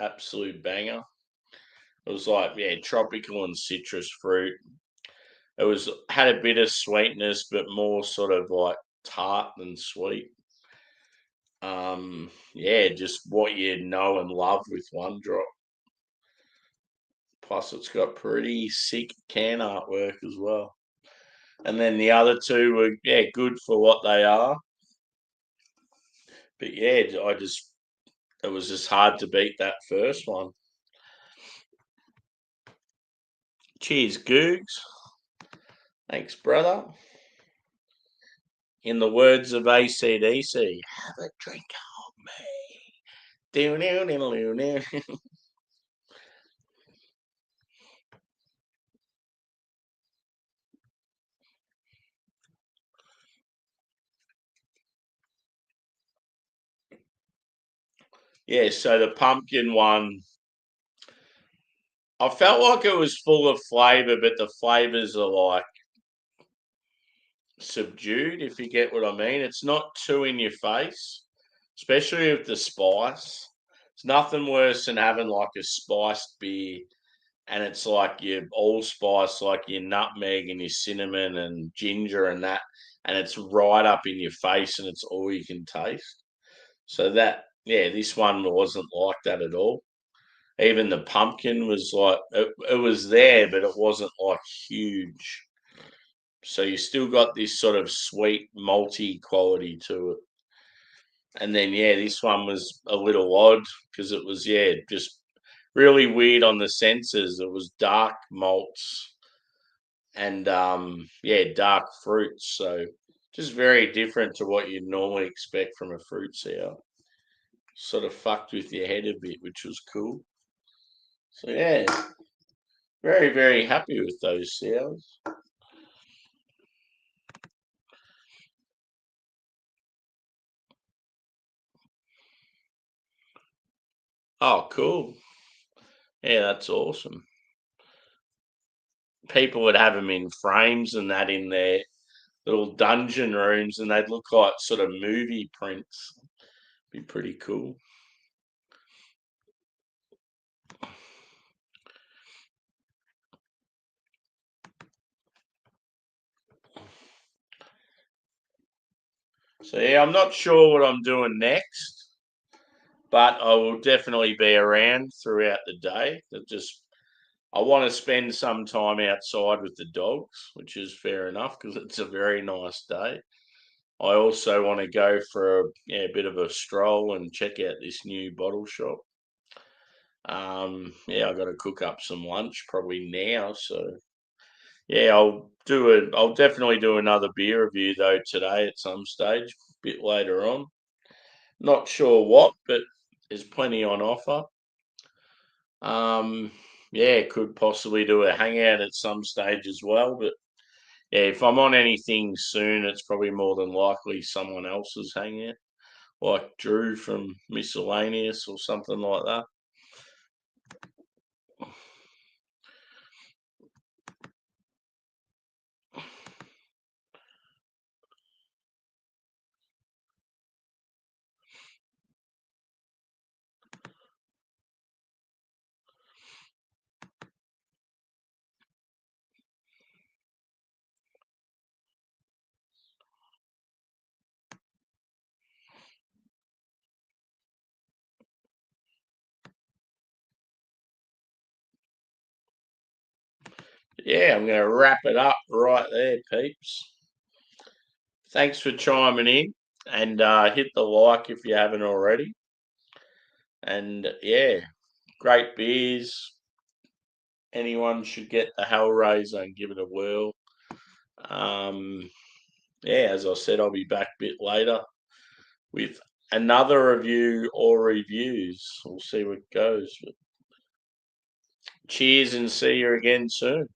Absolute banger. It was like, yeah, tropical and citrus fruit. It was had a bit of sweetness, but more sort of like tart than sweet. Yeah, just what you know and love with One Drop. Plus, it's got pretty sick can artwork as well. And then the other two were, yeah, good for what they are. But yeah, it was just hard to beat that first one. Cheers, Googs. Thanks, brother. In the words of ACDC, have a drink of me. Yeah, so the pumpkin one, I felt like it was full of flavour, but the flavours are like subdued, if you get what I mean. It's not too in your face, especially with the spice. It's nothing worse than having like a spiced beer and it's like your allspice, like your nutmeg and your cinnamon and ginger and that, and it's right up in your face and it's all you can taste. So that, yeah, this one wasn't like that at all. Even the pumpkin was like it was there, but it wasn't like huge. So you still got this sort of sweet malty quality to it. And then yeah, this one was a little odd because it was just really weird on the senses. It was dark malts and dark fruits. So just very different to what you'd normally expect from a fruit sour. Sort of fucked with your head a bit, which was cool. So yeah, very, very happy with those sours. Oh, cool. Yeah, that's awesome. People would have them in frames and that in their little dungeon rooms, and they'd look like sort of movie prints. Be pretty cool. So yeah, I'm not sure what I'm doing next, but I will definitely be around throughout the day. I want to spend some time outside with the dogs, which is fair enough because it's a very nice day. I also want to go for a bit of a stroll and check out this new bottle shop. I've got to cook up some lunch probably now, so yeah, I'll definitely do another beer review though today at some stage, a bit later on. Not sure what, but there's plenty on offer. Could possibly do a hangout at some stage as well, but yeah, if I'm on anything soon, it's probably more than likely someone else's hangout, like Drew from Miscellaneous or something like that. Yeah, I'm going to wrap it up right there, peeps. Thanks for chiming in and hit the like if you haven't already. And yeah, great beers. Anyone should get the Hellraiser and give it a whirl. Um, as I said, I'll be back a bit later with another review or reviews. We'll see what goes. But cheers and see you again soon.